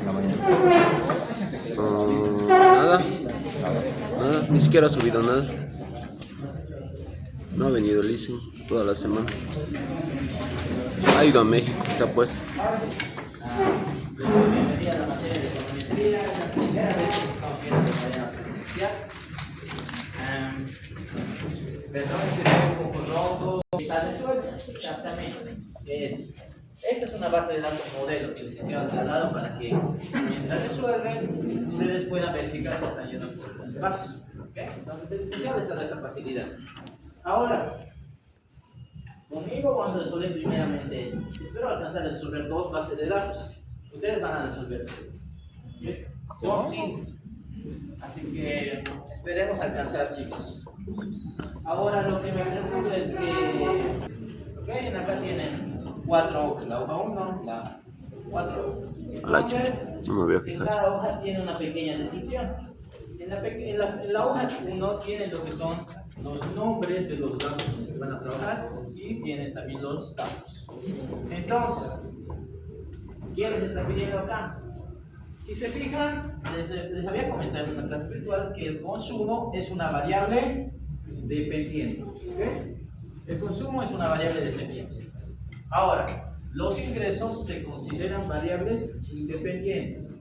la mañana? Nada, nada, ni siquiera ha subido nada. No ha venido Lizzy toda la semana. Ha ido a México, está pues. Está resuelta, exactamente. Esta es una base de datos modelo que el licenciado les ha dado para que mientras resuelven, ustedes puedan verificar si están yendo por los pasos. ¿Okay? Entonces el licenciado les da esa facilidad. Ahora, conmigo vamos a resolver primeramente esto. Espero alcanzar a resolver 2 bases de datos. Ustedes van a resolver 3. ¿Okay? Son 5. Así que esperemos alcanzar, chicos. Ahora lo que me pregunto es que, okay, acá tienen 4 hojas, la hoja 1, la 4 hojas. Entonces, No me voy a en fijar. cada hoja tiene una pequeña descripción. En la hoja 1 tienen lo que son los nombres de los datos con los que van a trabajar y tienen también los datos. Entonces, ¿qué les está pidiendo acá? Si se fijan, les había comentado en una clase virtual que el consumo es una variable dependiente. ¿Okay? El consumo es una variable dependiente. Ahora, los ingresos se consideran variables independientes.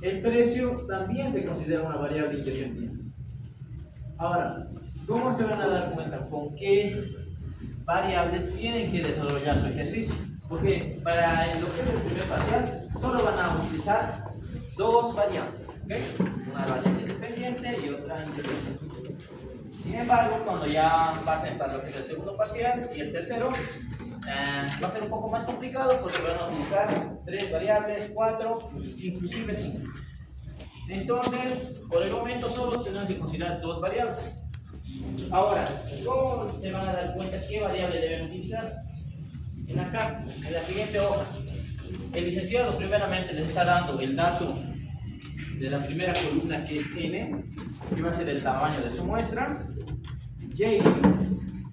El precio también se considera una variable independiente. Ahora, ¿cómo se van a dar cuenta con qué variables tienen que desarrollar su ejercicio? Porque para lo que es el primer parcial, solo van a utilizar 2 variables, ¿okay? Una variable independiente y otra independiente. Sin embargo, cuando ya pasen para lo que es el segundo parcial y el tercero, va a ser un poco más complicado porque van a utilizar 3 variables, 4, inclusive 5. Entonces, por el momento solo tenemos que considerar 2 variables. Ahora, ¿cómo se van a dar cuenta qué variable deben utilizar? En acá, en la siguiente hoja, el licenciado primeramente les está dando el dato de la primera columna, que es n, que va a ser el tamaño de su muestra, y,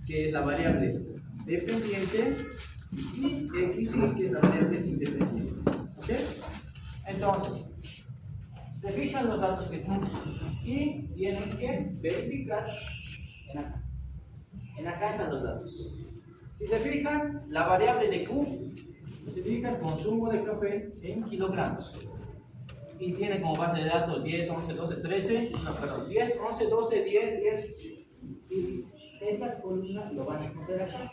que es la variable dependiente, y x, que es la variable independiente. ¿Ok? Entonces, se fijan los datos que tienen y tienen que verificar en acá. En acá están los datos. Si se fijan, la variable de Q significa el consumo de café en kilogramos. Y tiene como base de datos 10, 11, 12, 13, no, perdón, 10, 11, 12, 10, 10. Y esa columna lo van a encontrar acá.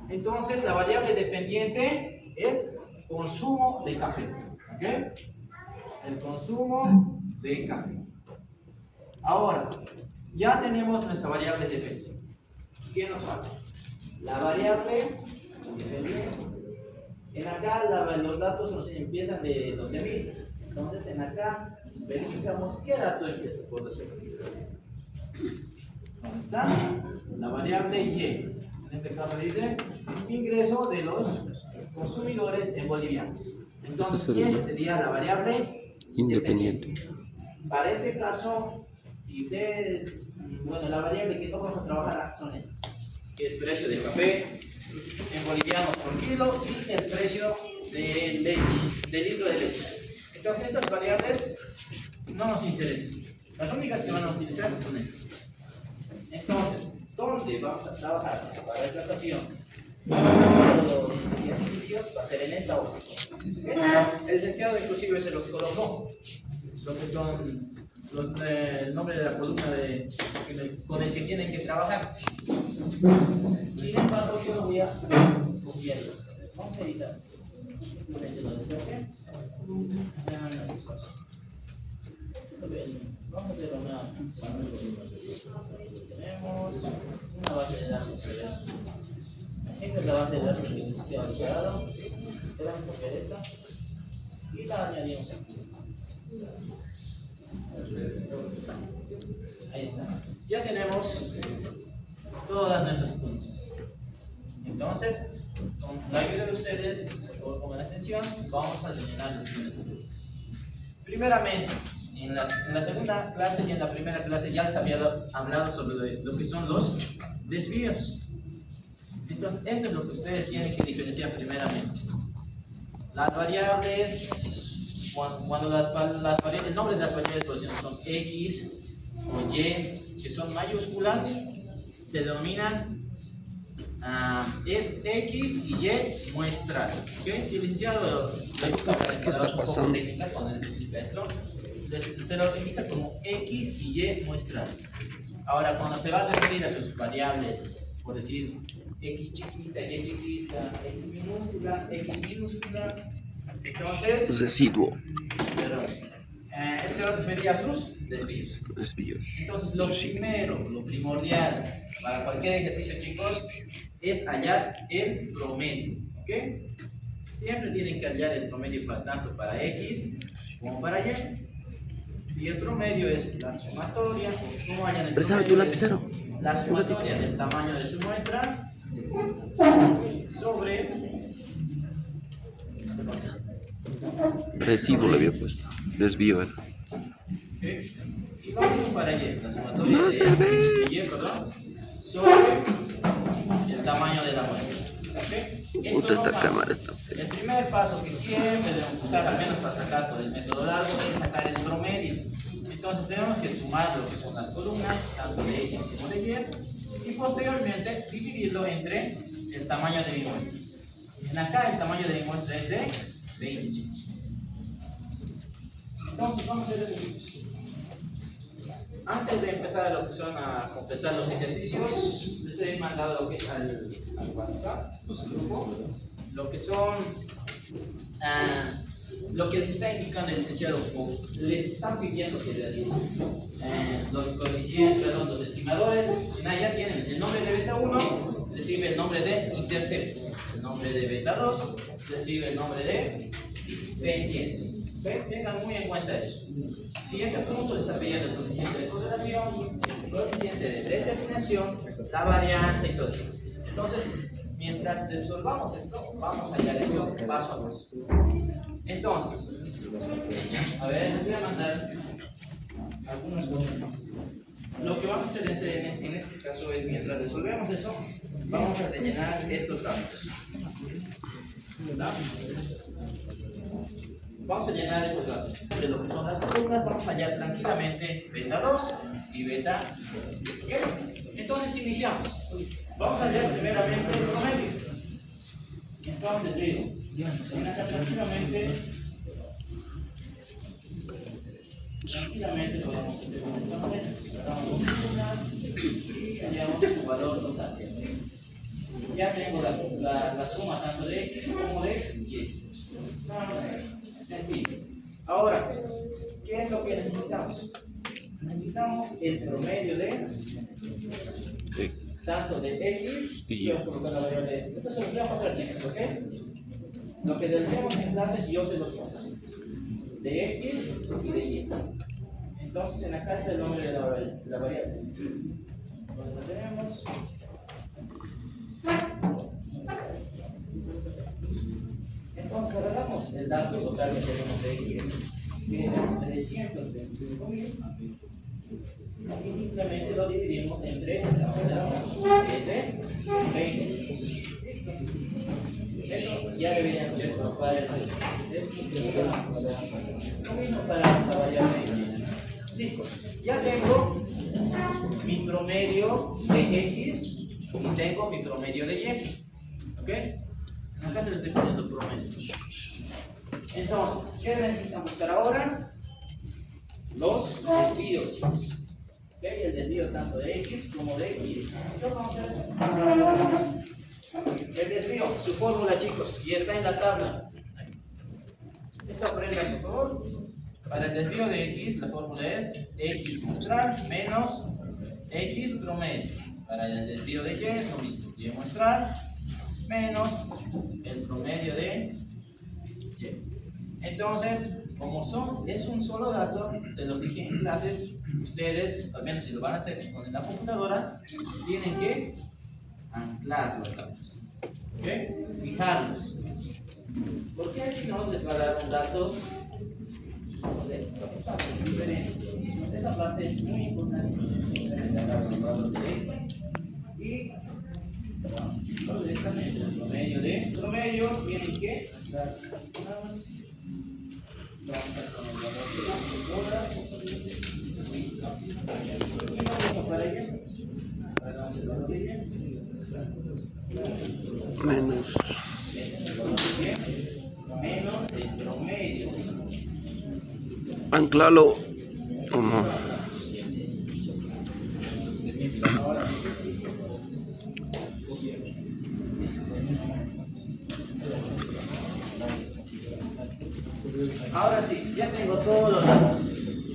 Entonces, la variable dependiente es consumo de café. ¿Ok? El consumo de café. Ahora, ya tenemos nuestra variable dependiente. ¿Qué nos falta? La variable independiente. En acá los datos nos empiezan de 12.000. Entonces en acá verificamos qué dato empieza por 12.000. ¿Dónde está? La variable Y. En este caso dice ingreso de los consumidores en bolivianos. Entonces esa sería la variable independiente. Para este caso, si ustedes, bueno, la variable que no vamos a trabajar son estas, que es precio de café en bolivianos por kilo y el precio de leche, de litro de leche. Entonces estas variables no nos interesan. Las únicas que van a utilizar son estas. Entonces, ¿dónde vamos a trabajar para esta ocasión? Todos los ejercicios va a ser en esta hoja. El licenciado inclusive se los colocó, lo que son el nombre de la columna con el que tienen que trabajar. Sin embargo, yo lo voy a copiar. Vamos a editar. Vamos a hacer una tenemos una base de datos. Esta es la base de datos que el licenciado ha creado. Vamos a copiar esta y la añadimos aquí. Ahí está. Ya tenemos todas nuestras puntas. Entonces, con la ayuda de ustedes, por pongan atención, vamos a rellenar las primeras puntas. Primeramente, en la segunda clase y en la primera clase ya les había hablado sobre lo que son los desvíos. Entonces, eso es lo que ustedes tienen que diferenciar primeramente. Las variables, cuando el nombre de las variables pues, son X o Y, que son mayúsculas, se denominan es X y Y muestral. ¿Okay? Si el licenciado le gusta para ¿Qué está pasando? técnicas cuando les explica esto, se lo utiliza como X y Y muestral. Ahora, cuando se va a referir a sus variables, por decir X chiquita, Y chiquita, X minúscula, entonces, Residuo. se va a referir a sus desvíos. Entonces, lo primero, lo primordial para cualquier ejercicio, chicos, es hallar el promedio. ¿Ok? Siempre tienen que hallar el promedio tanto para X como para Y. Y el promedio es la sumatoria. ¿Cómo hallan el Préstame tu promedio? lapicero. La sumatoria del tamaño de su muestra sobre Residuo le había puesto. Desvío era. ¿Okay? Y lo mismo para Y, la sumatoria No de se ve. X y Y, perdón, sobre el tamaño de la muestra. ¿Okay? Esto Puta, esta no cámara cambia. está. El primer paso que siempre debemos usar, al menos para sacar por el método largo, es sacar el promedio. Entonces tenemos que sumar lo que son las columnas, tanto de X como de Y, y posteriormente dividirlo entre el tamaño de mi muestra. En acá el tamaño de mi muestra es de 20, chicos. Entonces vamos a hacer eso. Antes de empezar a lo que son a completar los ejercicios, les he mandado lo que es al WhatsApp, al grupo, lo que son lo que les está indicando el licenciado, les están pidiendo que realicen los coeficientes, perdón, los estimadores. Ya tienen el nombre de beta 1, recibe el nombre de intercepto, el nombre de beta 2, recibe el nombre de pendiente. ¿Okay? Tengan muy en cuenta eso. Siguiente punto, les está pidiendo el coeficiente de correlación, el coeficiente de determinación, la varianza y todo eso. Entonces, mientras resolvamos esto, vamos a hallar eso paso a paso. Entonces, a ver, les voy a mandar algunas cosas más. Lo que vamos a hacer en este caso es, mientras resolvemos eso, vamos a rellenar estos datos. ¿Verdad? Vamos a llenar estos datos. De lo que son las columnas, vamos a hallar tranquilamente beta 2 y beta 1. ¿Ok? Entonces iniciamos. Vamos a hallar primeramente el promedio. Entonces digo, tranquilamente podemos hacer con esta manera. Agarramos las columnas y hallamos su valor total. Ya tengo la suma tanto de X como de Y. Sencillo. Ahora, ¿qué es lo que necesitamos? Necesitamos el promedio de tanto de X y yo colocar la variable X. Esto se los voy a pasar, chicos, ¿ok? Lo que realicemos en clases yo se los paso. De X y de Y. Entonces, en acá está el nombre de la variable. Entonces, lo tenemos. Entonces, agarramos el dato total que tenemos de X, que es 325.000, y simplemente lo dividimos entre la moneda, que es de 20. ¿Listo? Eso ya deberían ser los padres. Lo mismo para esa variable. Listo. Ya tengo mi promedio de X y tengo mi promedio de Y. ¿Ok? Acá se les estoy poniendo el promedio. Entonces, ¿qué necesitan buscar ahora? Los desvíos, chicos. ¿Okay? El desvío tanto de X como de Y. Entonces vamos a hacer eso. El desvío, su fórmula, chicos, y está en la tabla. Esta aprendan, por favor. Para el desvío de X, la fórmula es X muestral menos X promedio. Para el desvío de Y es lo mismo. Y muestral menos el promedio de Y. Entonces, como es un solo dato, se los dije en clases, ustedes, al menos si lo van a hacer con la computadora, tienen que anclarlo acá. ¿Ok? Fijarlos. Porque si no les va a dar un dato diferente. Esa parte es muy importante. Simplemente agarrar los valores de X y directamente el promedio de promedio viene que Vamos a colaborar. Listo. Y vamos para allá. Menos. Menos el promedio. Anclalo. Como. Ahora sí, ya tengo todos los datos,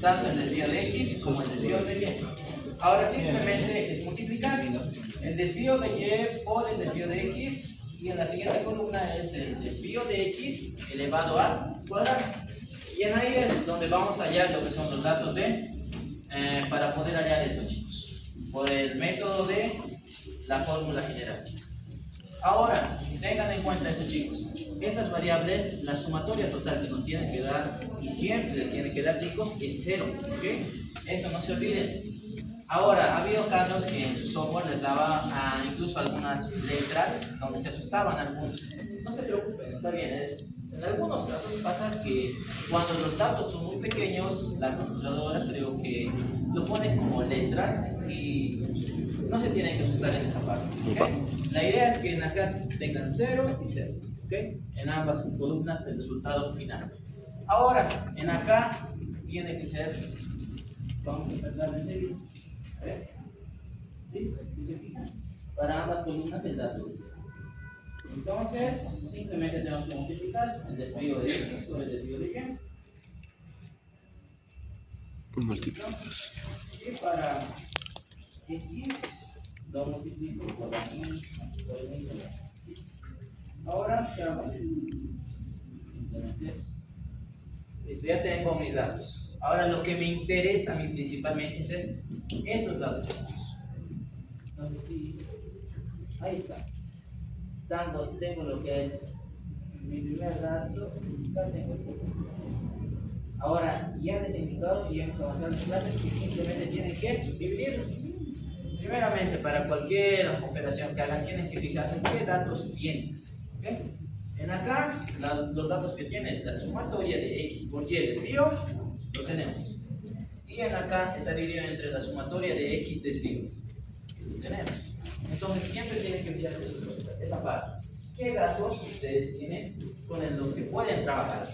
tanto el desvío de X como el desvío de Y. Ahora simplemente es multiplicar el desvío de Y por el desvío de X, y en la siguiente columna es el desvío de X elevado al cuadrado. Y en ahí es donde vamos a hallar lo que son los datos para poder hallar eso, chicos, por el método de la fórmula general. Ahora, tengan en cuenta esto, chicos. Estas variables, la sumatoria total que nos tienen que dar, y siempre les tiene que dar, chicos, es 0, ¿ok? Eso no se olviden. Ahora, ha habido casos que en su software les daba incluso algunas letras donde se asustaban algunos. No se preocupen, está bien. En algunos casos pasa que cuando los datos son muy pequeños, la calculadora creo que lo pone como letras y no se tienen que asustar en esa parte, ¿okay? La idea es que en acá tengan 0 y 0, ¿okay? En ambas columnas el resultado final. Ahora, en acá tiene que ser, vamos a tratarlo en serio. ¿Listo? ¿Sí se fijan? Para ambas columnas el dato es 0. Entonces, simplemente tenemos que multiplicar el desvío de X por el desvío de Y. Multiplicas. Y para X lo multiplico por aquí, por el mismo. Ahora, ¿qué hago? Simplemente eso. Listo, ya tengo mis datos. Ahora lo que me interesa a mí principalmente es estos datos. Entonces, sí, ahí está. Tengo lo que es mi primer dato, acá tengo ese. Ahora, ya les he indicado que ya hemos avanzado en clases que simplemente tienen que dividirlo. Primeramente, para cualquier operación que hagan, tienen que fijarse en qué datos tienen. ¿Okay? En acá, los datos que tienes, la sumatoria de X por Y desvío, lo tenemos. Y en acá está dividido entre la sumatoria de X desvío, lo tenemos. Entonces, siempre tienen que fijarse esa parte. ¿Qué datos ustedes tienen con los que pueden trabajar?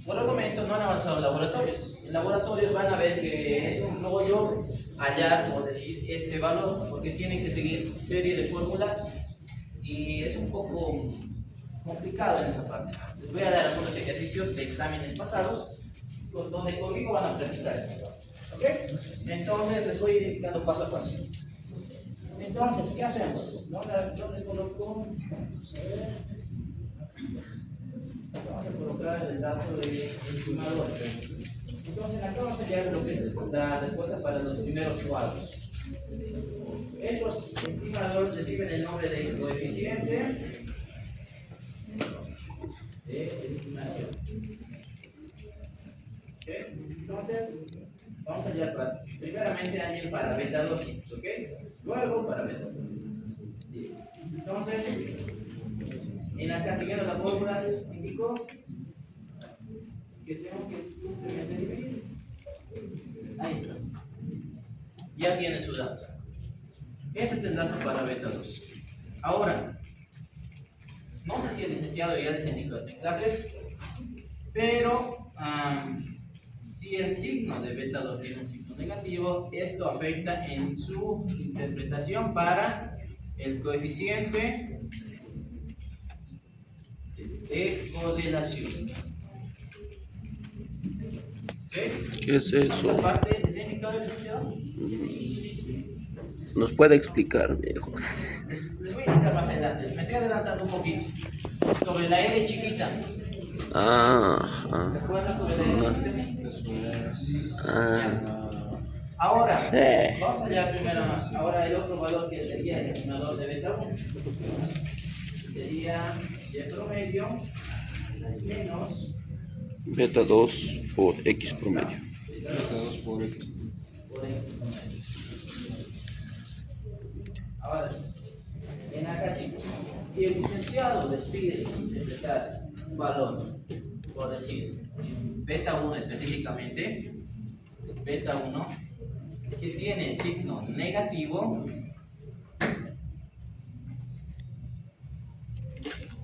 Por el momento no han avanzado en laboratorios. En laboratorios van a ver que es un rollo hallar o decir este valor, porque tienen que seguir serie de fórmulas y es un poco complicado en esa parte. Les voy a dar algunos ejercicios de exámenes pasados donde conmigo van a practicar esa parte. ¿Ok? Entonces les voy a ir indicando paso a paso. Entonces, ¿qué hacemos? ¿Dónde coloco? Vamos a ver. Vamos a colocar el dato de estimador. Entonces, acá vamos a hallar lo que es las respuestas para los primeros cuadros. Estos estimadores reciben el nombre de coeficiente de estimación. ¿Okay? Entonces, vamos a hallar primeramente alguien para beta 2, ¿ok? Luego para beta 2. Entonces, en acá siguiendo las fórmulas, indico que tengo que simplemente dividir. Ahí está. Ya tiene su dato. Este es el dato para beta 2. Ahora, no sé si el licenciado ya les indicó esto en clases, pero si el signo de beta 2 tiene un signo negativo, esto afecta en su interpretación para el coeficiente de correlación. ¿Okay? ¿Qué es ¿Esta eso? parte es indicado, licenciado? ¿Nos puede explicar, viejo? Les voy a indicar más adelante. Me estoy adelantando un poquito. Sobre la L chiquita. ¿Se acuerdan sobre la L chiquita? Ahora, Sí. vamos allá primero más. Ahora el otro valor que sería el estimador de beta 1 sería Y promedio menos Beta 2 por X promedio. Beta 2 por X. por X promedio. Ahora sí, en acá, chicos, si el licenciado les pide interpretar un valor, por decir, beta 1 específicamente, beta 1, que tiene signo negativo,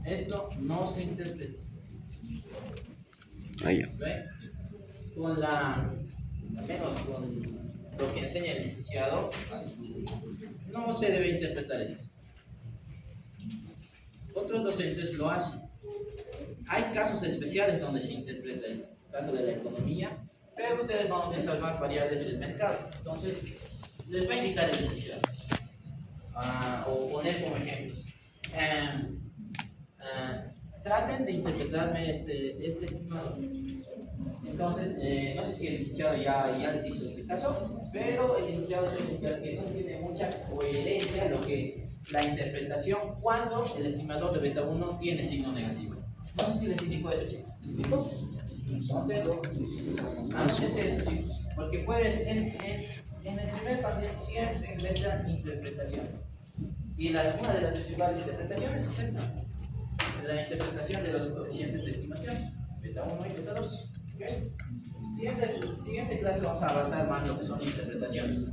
esto no se interpreta. Ahí. ¿Ve? Con la, al menos con lo que enseña el licenciado, no se debe interpretar esto. Otros docentes lo hacen. Hay casos especiales donde se interpreta esto, caso de la economía, pero ustedes van a utilizar más variables del mercado. Entonces, les va a indicar el licenciado. O poner como ejemplos. Traten de interpretarme este estimado. Entonces, no sé si el licenciado ya les hizo este caso, pero el licenciado se indica que no tiene mucha coherencia lo que la interpretación cuando el estimador de beta 1 tiene signo negativo. No sé si les indicó eso, chicos. ¿Les explico? Entonces, anótense eso, chicos, porque puedes en el primer parcial siempre ingresan interpretaciones. Y una de las principales interpretaciones es esta, la interpretación de los coeficientes de estimación, beta 1 y beta 2. ¿Okay? Siguiente clase vamos a avanzar más en lo que son interpretaciones.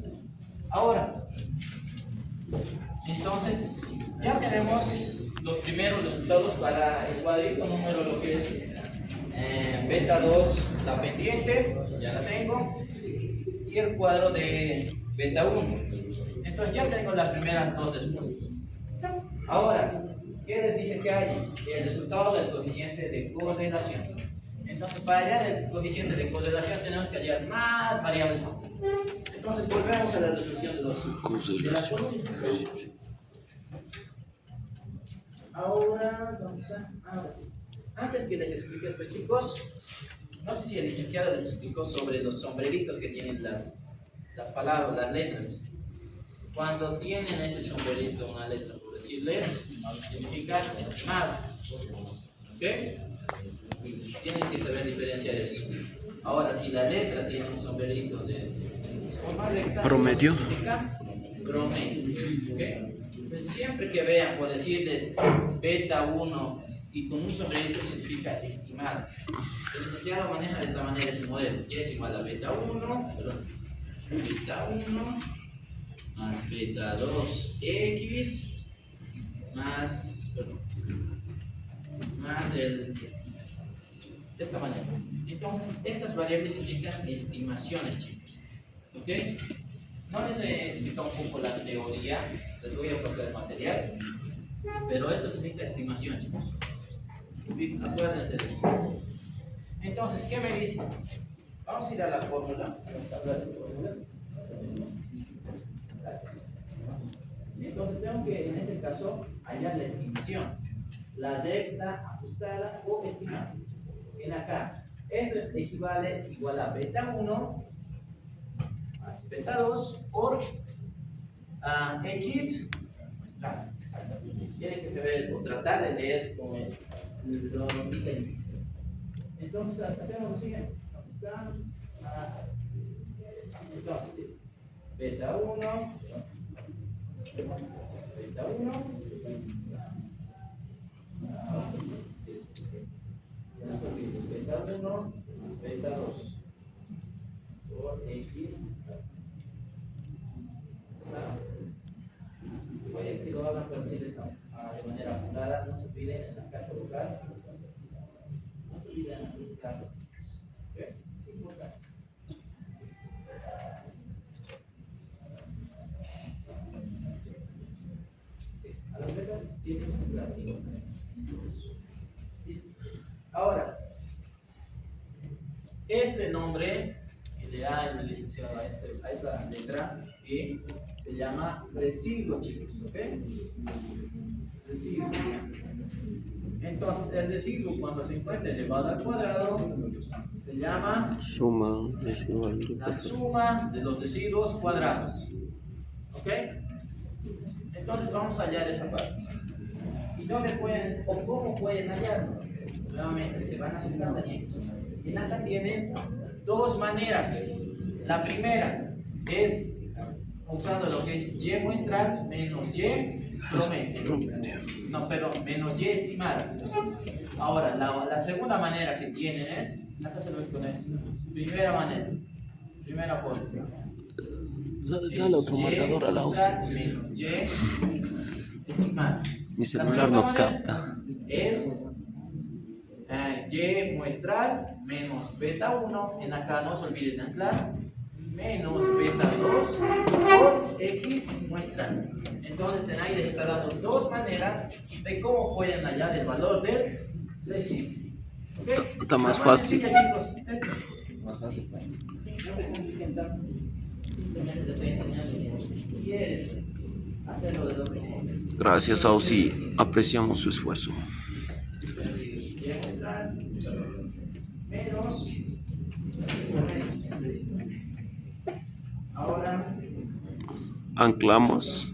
Ahora, entonces, ya tenemos los primeros resultados para el cuadrito número, lo que es beta 2, la pendiente, ya la tengo, y el cuadro de beta 1. Entonces ya tengo las primeras dos respuestas. Ahora, ¿qué les dice que hay? El resultado del coeficiente de correlación. Entonces, para hallar el coeficiente de correlación tenemos que hallar más variables. Entonces, volvemos a la resolución de las columnas. Ahora, ¿dónde está? Ahora sí. Antes que les explique esto, chicos, no sé si el licenciado les explicó sobre los sombreritos que tienen las palabras, las letras. Cuando tienen ese sombrerito, una letra, por decirles, significa estimado. ¿Ok? Tienen que saber diferenciar eso. Ahora, si la letra tiene un sombrerito de forma recta, promedio, significa promedio. ¿Ok? Entonces, siempre que vean, por decirles beta 1 y con un sombrerito significa estimado. El licenciado maneja de esta manera ese modelo. Y es igual a beta 1, beta 1 más beta 2x más el de esta manera. Entonces, estas variables indican estimaciones, chicos. ¿Ok? No les he explicado un poco la teoría, les voy a pasar el material, pero esto significa estimación, chicos. Acuérdense de esto. Entonces, ¿qué me dice? Vamos a ir a la fórmula, a la tabla de fórmulas. Entonces, tengo que, en este caso, hallar la estimación, la recta, ajustada o estimada. En acá, esto equivale igual a beta 1 más beta 2 por x muestral. Tiene que saber o tratar de leer como lo indica el sistema. Entonces, hacemos lo siguiente. Entonces, beta 1, beta 1, beta 1, beta 2 por x. Puede que lo hagan por decir de manera apurada, no se olviden en la carta local, no se olviden en aplicarlo. ¿Ok? Es importante. Sí, a las letras tienen que estar igual. Listo. Ahora, este nombre que le da el licenciado a esta letra E se llama residuo, chicos, ¿ok? Residuo. Entonces, el residuo cuando se encuentra elevado al cuadrado se llama suma residual de la suma de los residuos cuadrados. ¿Ok? Entonces, vamos a hallar esa parte. ¿Y dónde pueden, o cómo pueden hallarlo? Nuevamente, se van a su tabla, chicos. En acá tienen dos maneras. La primera es usando lo que es y muestral menos y promedio. No, perdón, menos y estimada. Ahora, la segunda manera que tienen es, acá se lo voy a poner, primera manera, primera forma. Dale otro marcador a la UCI. Menos y estimada. Mi La celular segunda no manera capta. Es y muestral menos beta 1, en acá no se olviden de anclar, menos beta 2 por x muestral. Entonces en ahí les está dando dos maneras de cómo pueden hallar el valor del residuo. ¿Okay? Está más La fácil. sencilla, chicos, Más fácil. no se compliquen tanto. Simplemente les estoy enseñando si quieren hacerlo de lo que sea. Gracias, Ausi. Apreciamos su esfuerzo. Menos. Ahora. Anclamos.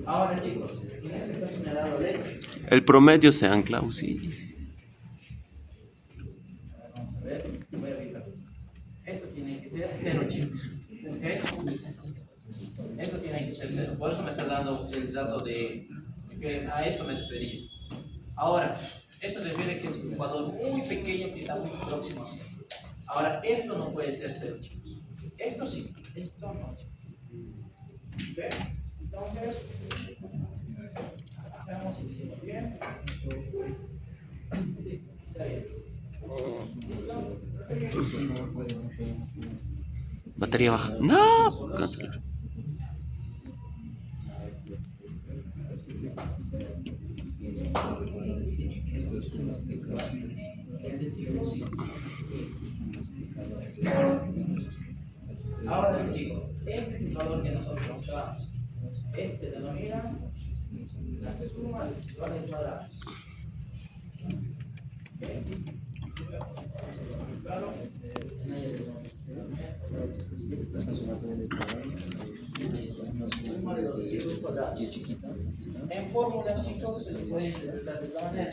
Ahora, chicos, en este caso me ha dado letras. El promedio se ancla, Ausi. Vamos a ver, voy a ubicar. Esto tiene que ser 0, chicos. ¿Ok? Esto tiene que ser 0. Por eso me está dando el dato de que a esto me refería. Ahora, esto se refiere que es un valor muy pequeño que está muy próximo a 0. Ahora, esto no puede ser 0, chicos. Esto sí, esto no, chicos. ¿Ok? Entonces, veamos si lo hicimos bien. Sí, está bien. ¿Listo? Batería baja. No. Cancel. Ahora sí, chicos, este es el valor que nosotros mostramos. Este se denomina la suma de los valores cuadrados. Suma de los residuos cuadrados. En fórmulas, chicos, se puede interpretar de esta manera.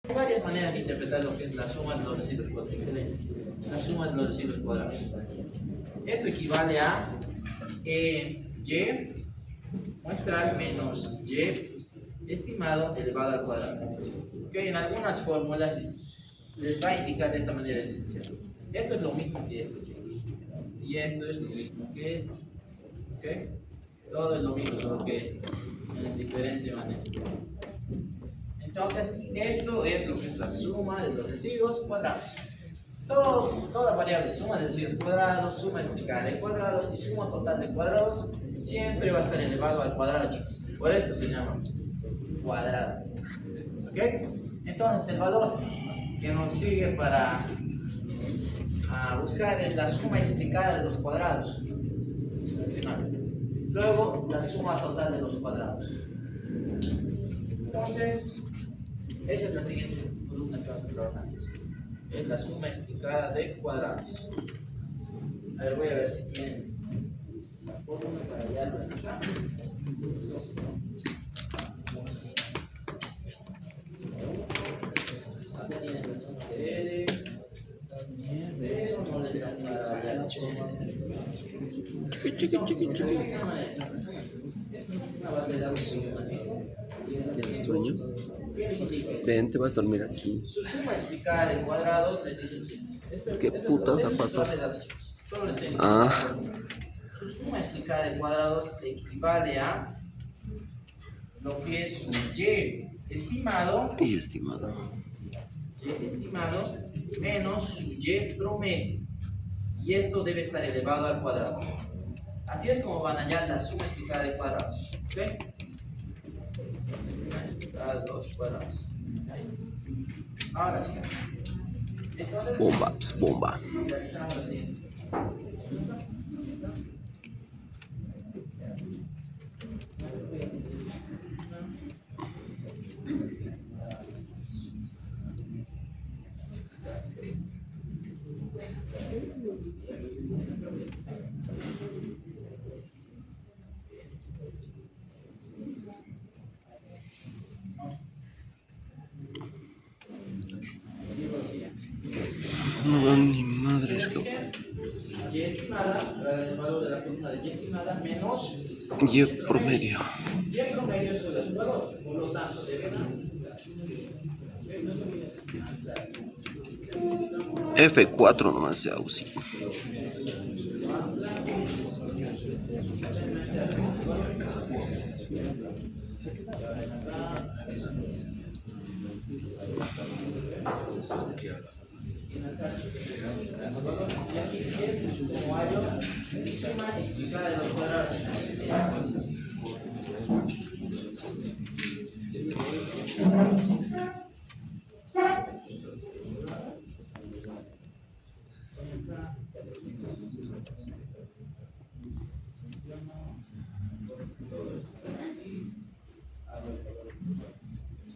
Hay varias maneras de interpretar lo que es la suma de los residuos cuadrados. Excelente. La suma de los residuos cuadrados. Esto equivale a y muestral menos y estimado elevado al cuadrado. Okay, en algunas fórmulas les va a indicar de esta manera licenciado. Esto es lo mismo que esto, chicos. Y esto es lo mismo que esto. ¿Okay? Todo es lo mismo, solo que en diferente manera. Entonces, esto es lo que es la suma de los residuos cuadrados. Toda variable suma de residuos cuadrados, suma explicada de cuadrados y suma total de cuadrados siempre va a estar elevado al cuadrado, chicos. Por eso se llama cuadrado. ¿Ok? Entonces, el valor que nos sigue para buscar es la suma explicada de los cuadrados. Luego, la suma total de los cuadrados. Entonces, esa es la siguiente columna que vamos a trabajar. Es la suma explicada de cuadrados. A ver, voy a ver si tienen la fórmula para hallarlo acá. Acá tienen la suma de L. Pero no les da para hallarlo. Una base de datos. ¿Tienes sueño? Ven, te vas a dormir aquí. Su suma explicada de cuadrados les dice lo siguiente. ¿Qué putas ha pasado? Solo les estoy Ah. Su suma explicada de cuadrados equivale a lo que es su y estimado, Y estimado. menos su y promedio. Y esto debe estar elevado al cuadrado. Así es como van a hallar la suma explicada de cuadrados. ¿Ok? Suma explicada de los cuadrados. Ahí está. Ahora sí. Entonces, Bomba, bomba. realizamos lo siguiente. dije, y estimada, el valor de la columna de y estimada menos Y promedio. y el promedio sobre su valor. Por lo tanto, deben F4 nomás de AUSI. y aquí es como hallo y suma explicada de los cuadrados.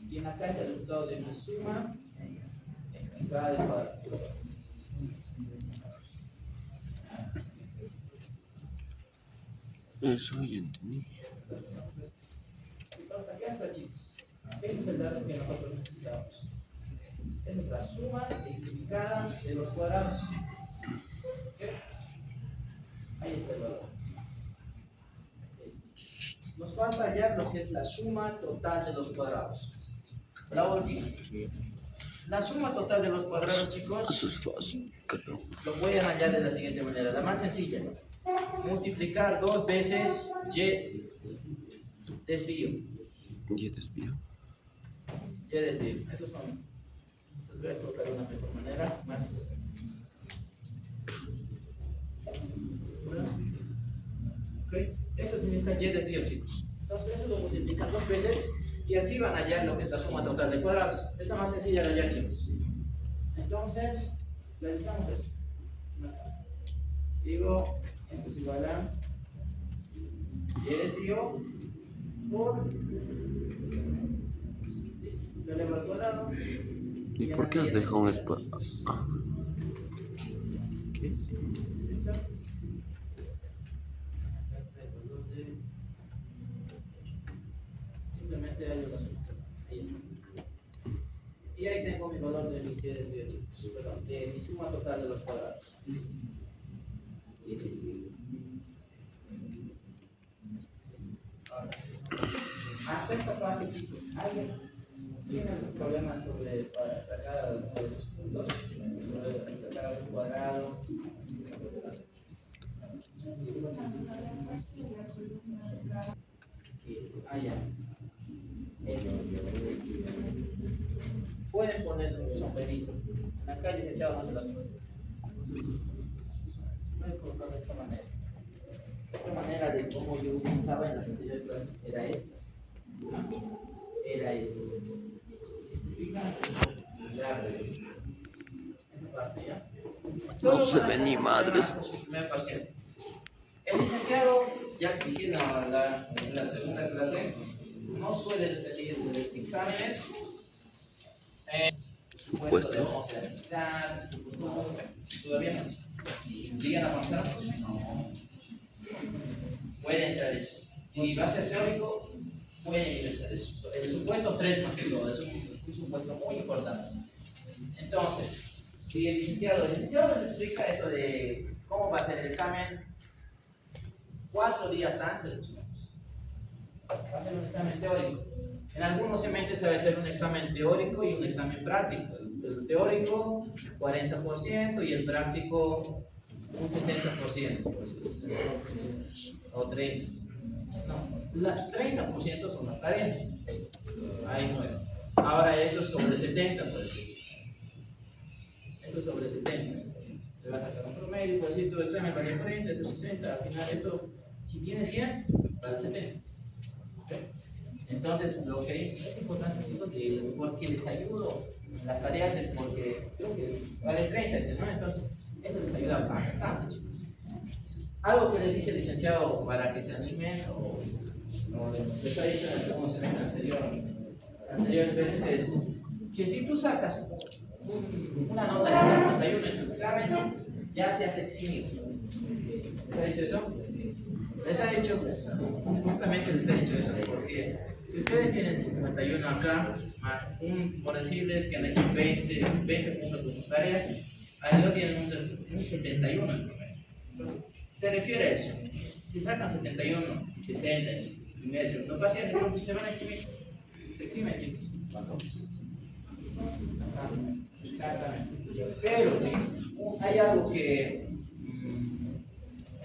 Y en acá está el resultado de mi suma explicada de cuadrado. Eso ya entendí. Entonces, acá está, chicos. Este es el dato que nosotros necesitamos. Esta es la suma explicada de los cuadrados. ¿Ok? Ahí está el valor. Nos falta hallar lo que es la suma total de los cuadrados. La última. La suma total de los cuadrados, chicos, Eso es fácil, creo. lo voy a hallar de la siguiente manera. La más sencilla. Multiplicar 2 veces y desvío. Y desvío. Y desvío. Estos son. Se voy a colocar de una mejor manera. Más. ¿Ok? Esto significa y desvío, chicos. Entonces, eso lo multiplican 2 veces y así van a hallar lo que es la suma total de cuadrados. Es la más sencilla de hallar, chicos. Entonces, realizamos eso. Digo, esto es igual a y desvío por lo elevo al cuadrado. ¿Y por qué has dejado un espacio? Ah. ¿Qué? Simplemente hay una suma. Ahí está. Y ahí tengo mi valor de mi de mi suma total de los cuadrados. Hasta esta parte, chicos, ¿alguien tiene algún problema sobre para sacar los puntos? Sobre sacar un cuadrado. Ya. Pueden poner un sombrerito. Acá el licenciado no se las puede. Voy a colocar de esta manera. Otra manera de cómo yo utilizaba en las anteriores clases era esta. Era esta. Y si se fijan, esta parte ya. No se ve ni madres. Primer parcial. El licenciado, ya expliqué en la segunda clase, no suele pedir exámenes. Supuestos. Vamos a necesitar, todavía no. ¿Siguen avanzando? No. Puede entrar eso. Si va a ser teórico, puede ingresar eso. El supuesto 3 más que todo, es un supuesto muy importante. Entonces, si el licenciado nos explica eso de cómo va a ser el examen 4 días antes, va a ser un examen teórico. En algunos semestres se va a hacer un examen teórico y un examen práctico. El teórico 40% y el práctico un 60%. O 30%. No, 30% son las tareas. Ahí no es. Ahora esto es sobre 70, por decir. Esto es sobre 70. Te vas a sacar un promedio, por decir tu examen vale 40, esto es 60. Al final esto, si tiene 100, vale 70. ¿Okay? Entonces, lo que es importante, chicos, porque les ayudo en las tareas es porque creo que vale 30, ¿no? Entonces, eso les ayuda bastante, chicos. Algo que les dice el licenciado para que se animen, o les ha dicho en el segundo semestre anteriores veces, es que si tú sacas una nota de 51 en tu examen, ya te has eximido. ¿Les ha dicho eso? Les ha dicho, justamente les ha dicho eso, porque si ustedes tienen 51 acá, más por decirles que han hecho 20 puntos de sus tareas, Ahí tienen un 71 en promedio. Entonces, se refiere a eso. Si sacan 71 y 60 en su primer y segundo paciente, entonces se van a eximir. Se eximen, chicos. Ajá, exactamente. Pero, chicos, hay algo que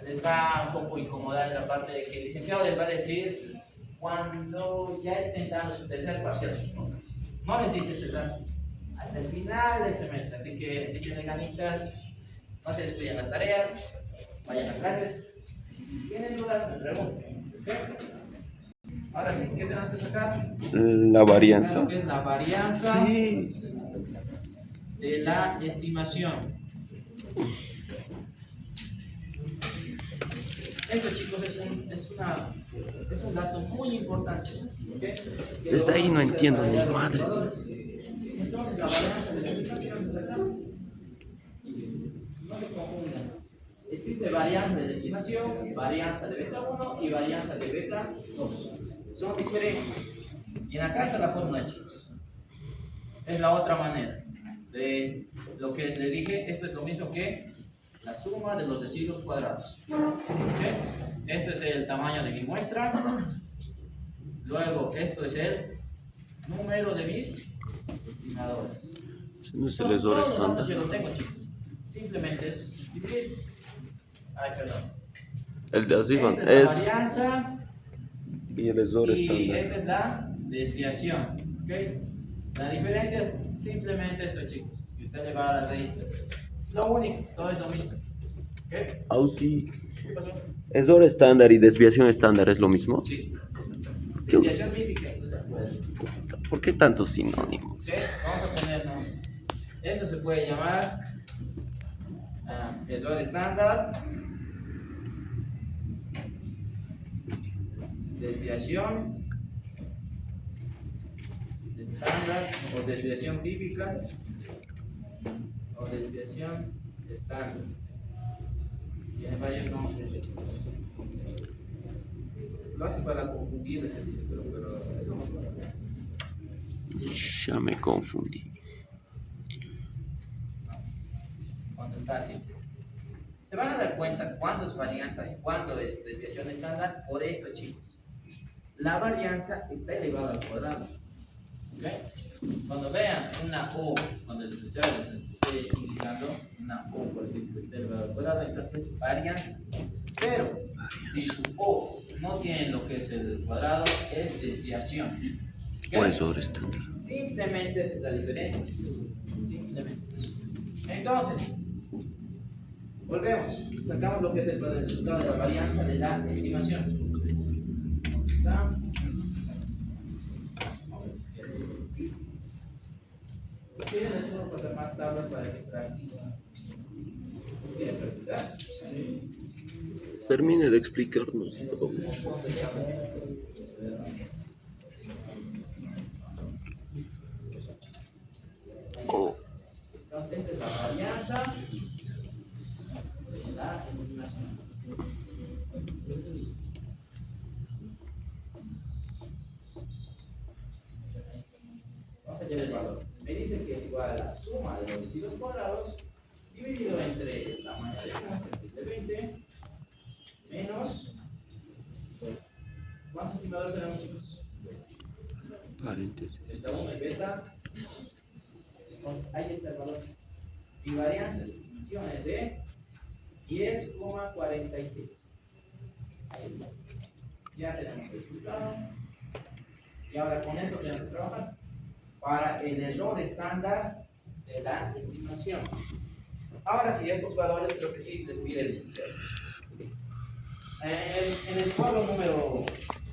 les va un poco incomodar en la parte de que el licenciado les va a decir cuando ya estén dando su tercer parcial sus notas. No les dice ese dato hasta el final del semestre, así que échenle ganitas, no se descuiden las tareas, vayan a clases, si tienen dudas me pregunten. ¿Okay? Ahora sí, ¿qué tenemos que sacar? La varianza. Lo que es la varianza Sí. de la estimación. Esto, chicos, es un dato muy importante. ¿Okay? Desde ahí no entiendo ni madres. Entonces, la varianza de la estimación está acá. No se confundan. Existe varianza de la estimación, varianza de beta 1 y varianza de beta 2. Son diferentes. Y acá está la fórmula, chicos. Es la otra manera de lo que les dije. Esto es lo mismo que la suma de los residuos cuadrados. ¿Okay? Este es el tamaño de mi muestra. Luego, esto es el número de mis estimadores. No es el Entonces, error todos los datos estándar. yo los tengo, chicos. Simplemente es dividir. Ay, perdón. El de arriba Esta es la es varianza y el error y estándar. esta es la desviación. ¿Okay? La diferencia es simplemente esto, chicos. Que está elevada a la raíz. Lo único, todo es lo mismo. ¿Okay? Auxi. ¿Qué pasó? Error estándar y desviación estándar es lo mismo. Sí. ¿Qué? Desviación típica. O sea, pues, ¿Por qué tantos sinónimos? ¿ok? Vamos a poner nombre. Esto se puede llamar error estándar, desviación estándar o desviación típica o desviación estándar. Tiene varios nombres. Lo hace para confundir, se dice, pero es lo mismo. Ya me confundí. Cuando está así. Se van a dar cuenta cuándo es varianza y cuándo es desviación estándar por esto, chicos. La varianza está elevada al cuadrado. ¿Okay? Cuando vean una O, cuando el licenciado les esté indicando una O, por ejemplo, esté elevada al cuadrado, entonces es varianza. Pero si su O no tiene lo que es el cuadrado, es desviación. ¿Okay? O error estándar. Simplemente esa es la diferencia, chicos. Simplemente. Entonces, volvemos. Sacamos lo que es el resultado de la varianza de la estimación. ¿Dónde está? ¿Quieren les puedo pasar más tablas para que practiquen? ¿Quieren practicar? Sí. Termine de explicarnos todo. Oh. Entonces, esta es la varianza de la estimación. Vamos a hallar el valor. Me dice que es igual a la suma de los residuos cuadrados dividido entre el tamaño de la muestra, que es de 20, menos. ¿Cuántos estimadores tenemos, chicos? Paréntesis. Beta 1 y beta. Entonces, ahí está el valor. Mi varianza de estimación es de 10,46. Ahí está. Ya tenemos el resultado. Y ahora con eso tenemos que trabajar para el error estándar de la estimación. Ahora sí, estos valores creo que sí les pide el licenciado. En el cuadro número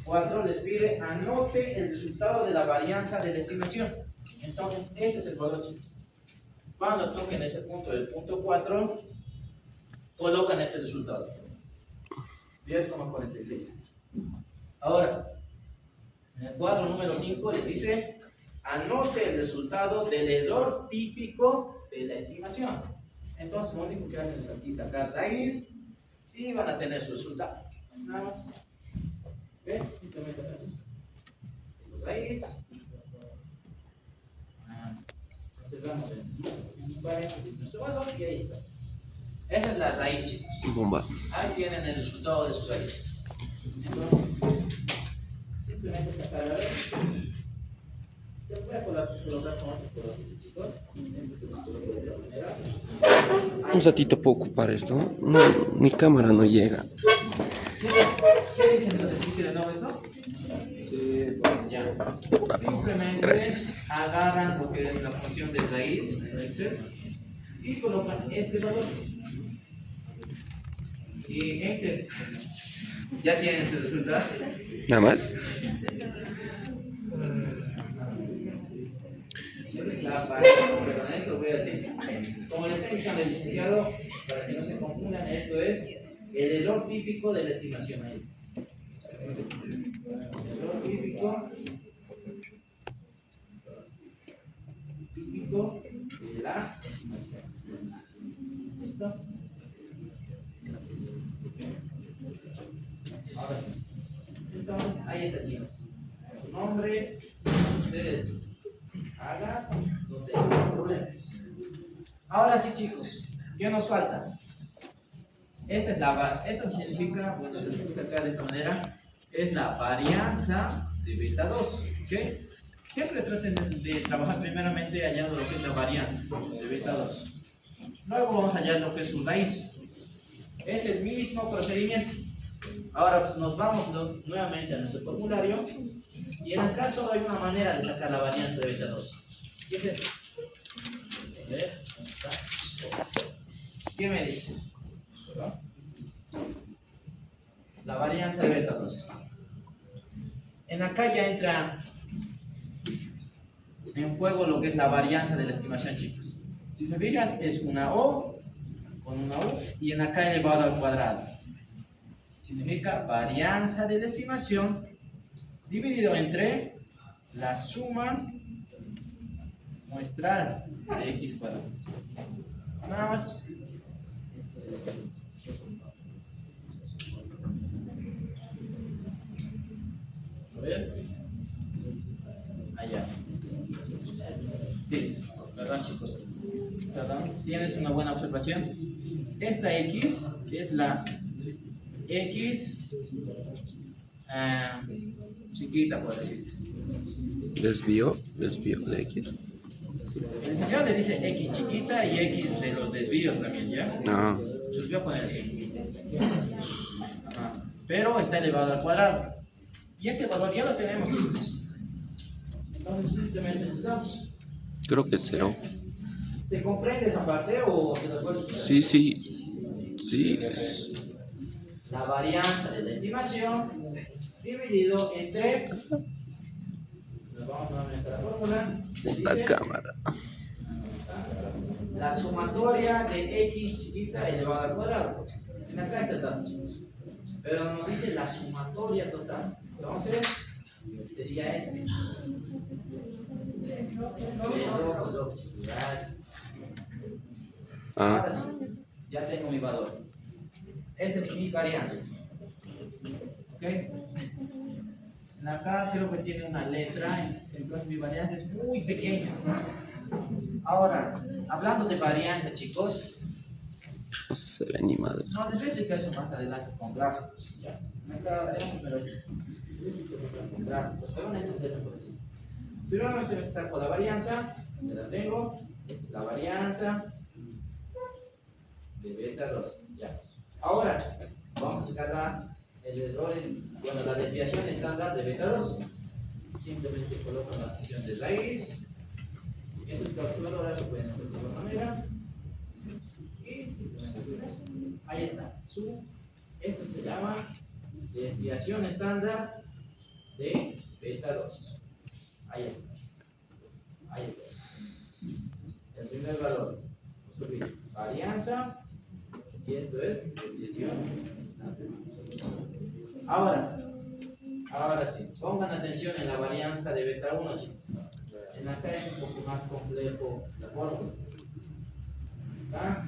4 les pide anote el resultado de la varianza de la estimación. Entonces, este es el valor, chicos. Cuando toquen ese punto del punto 4, colocan este resultado. 10,46. Ahora, en el cuadro número 5 les dice anote el resultado del error típico de la estimación. Entonces, lo único que hacen es aquí sacar raíz y van a tener su resultado. Nada más. ¿Ven? Simplemente hacemos raíz. observamos en paréntesis nuestro valor y ahí está. Esa es la raíz, chicos. Bomba. Ahí tienen el resultado de su raíz. Entonces, simplemente sacar la raíz. Se puede colocar con otros colores, chicos. Siempre se los coloca de esta manera. Un ratito puedo ocupar esto. No, mi cámara no llega. ¿Quieren que nos explique de nuevo esto? Sí, ya. Simplemente Gracias. agarran lo que es la función de raíz en Excel y colocan este valor. Y Enter. Ya tienen su resultado. Nada más. Perdón, esto voy a decir. Como les estoy indicando el licenciado, para que no se confundan, esto es el error típico de la estimación. Ahí. El error típico de la estimación. ¿Listo? Ahora sí. Entonces, ahí está, chicos. Su nombre, ustedes hagan donde hay problemas. Ahora sí, chicos, ¿qué nos falta? Esta es la base. Esto significa, bueno, se explica acá de esta manera, es la varianza de beta 2. ¿Ok? Siempre traten de trabajar primeramente hallando lo que es la varianza de beta 2. Luego vamos a hallar lo que es su raíz. Es el mismo procedimiento. Ahora nos vamos nuevamente a nuestro formulario y en el caso hay una manera de sacar la varianza de beta 2. ¿Qué es esto? A ver, ¿dónde está? ¿Qué me dice? La varianza de beta 2. En acá ya entra en juego lo que es la varianza de la estimación, chicos. Si se fijan, es una O con una U y en acá elevado al cuadrado. Significa varianza de la estimación dividido entre la suma muestral de x cuadrado. Nada más. A ver. Allá. Sí, perdón, chicos. Perdón, tienes una buena observación. Esta x es la X chiquita, por decirlo. Desvío de X. El licenciado le dice X chiquita y X de los desvíos también, ¿ya? Ah, Los voy a poner así. Ajá. Pero está elevado al cuadrado. Y este valor ya lo tenemos, chicos. Entonces simplemente buscamos. creo que es 0. ¿Se comprende esa parte o se lo puedo explicar? Sí. La varianza de la estimación dividido entre, nos vamos nuevamente a la fórmula, La dice, cámara. la sumatoria de x chiquita elevada al cuadrado. En acá está el dato, chicos, pero nos dice la sumatoria total. Entonces sería este. Ahora sí, ya tengo mi valor. Esta es mi varianza. ¿Ok? Acá creo que tiene una letra, entonces mi varianza es muy pequeña. Ahora, hablando de varianza, chicos, No se ve ni madre. no, les voy a explicar eso más adelante con gráficos. ¿Ya? Acá veremos, pero así. Con gráficos, pero no entender por así. Primero me voy a saco la varianza, ya la tengo. Esta es la varianza de beta 2. Ya. Ahora, vamos a sacar el error, la desviación estándar de beta 2. Simplemente coloco la función de raíz. Estos calculadores se pueden hacer de otra manera. Y simplemente ahí está. Esto se llama desviación estándar de beta 2. Ahí está. Ahí está. El primer valor. Subir varianza. Y esto es desviación estándar. Ahora sí, pongan atención en la varianza de beta 1, chicos. En acá es un poco más complejo la fórmula. ¿Está?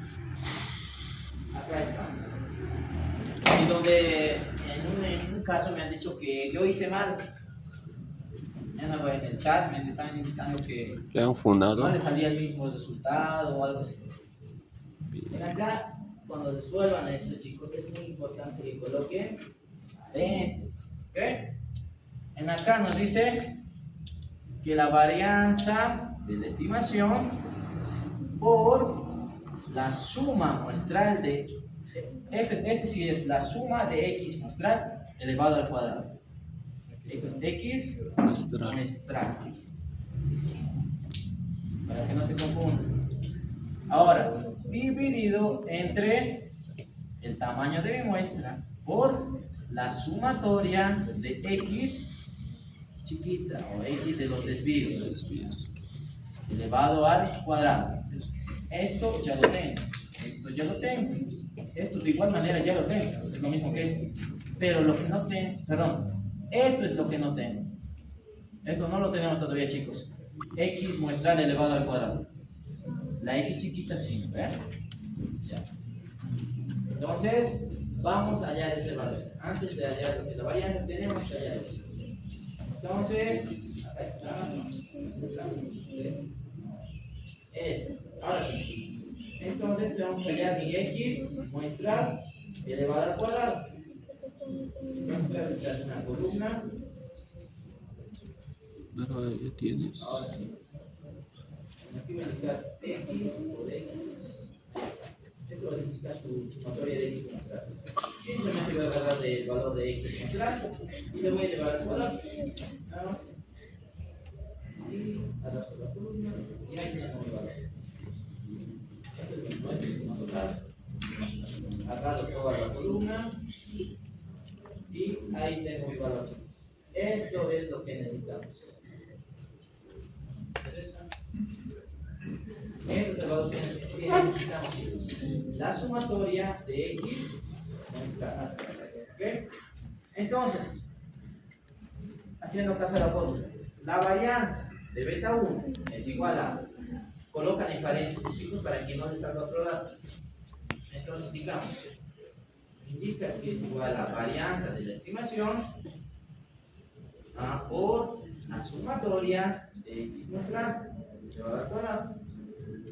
Acá está. Y donde en un caso me han dicho que yo hice mal. En el chat me estaban indicando que ¿Le han no fundado? le salía el mismo resultado o algo así. En acá, cuando resuelvan esto, chicos, es muy importante que coloquen paréntesis. ¿Ok? En acá nos dice que la varianza de la estimación por la suma muestral de este sí es la suma de x muestral elevado al cuadrado. Esto es x Muestral. muestral. Para que no se confundan. Ahora, dividido entre el tamaño de mi muestra por la sumatoria de x chiquita o x de los desvíos Desvíos. elevado al cuadrado. Esto ya lo tengo. Esto ya lo tengo. Esto de igual manera ya lo tengo. Es lo mismo que esto. Pero lo que no tengo, perdón, esto es lo que no tengo. Eso no lo tenemos todavía, chicos. X muestral elevado al cuadrado. La x chiquita sí, ¿verdad? Ya. Entonces, vamos a hallar ese valor. Antes de hallar lo que la varianza, tenemos que hallar eso. Entonces, acá está. Ahora sí. Entonces, vamos a hallar mi x muestral elevado al cuadrado. Vamos a hacer una columna. Pero ya tienes. Ahora sí. Aquí voy a indicar x por x. Esto va a indicar su sumatoria de x muestral. Simplemente voy a agarrar el valor de x muestral y le voy a elevar al cuadrado. Nada más. Y arrastro la columna y ahí tenemos mi valor. Este es nuestro suma total. Agarro toda la columna y ahí tengo mi valor, chicos. Esto es lo que necesitamos. ¿Es eso? Esto es el valor que necesitamos, chicos. La sumatoria de x. ¿Ok? Entonces, haciendo caso a la fórmula, la varianza de beta 1 es igual a, colocan en paréntesis, chicos, para que no les salga otro dato. Entonces, digamos, indica que es igual a la varianza de la estimación por la sumatoria de x muestral elevado al cuadrado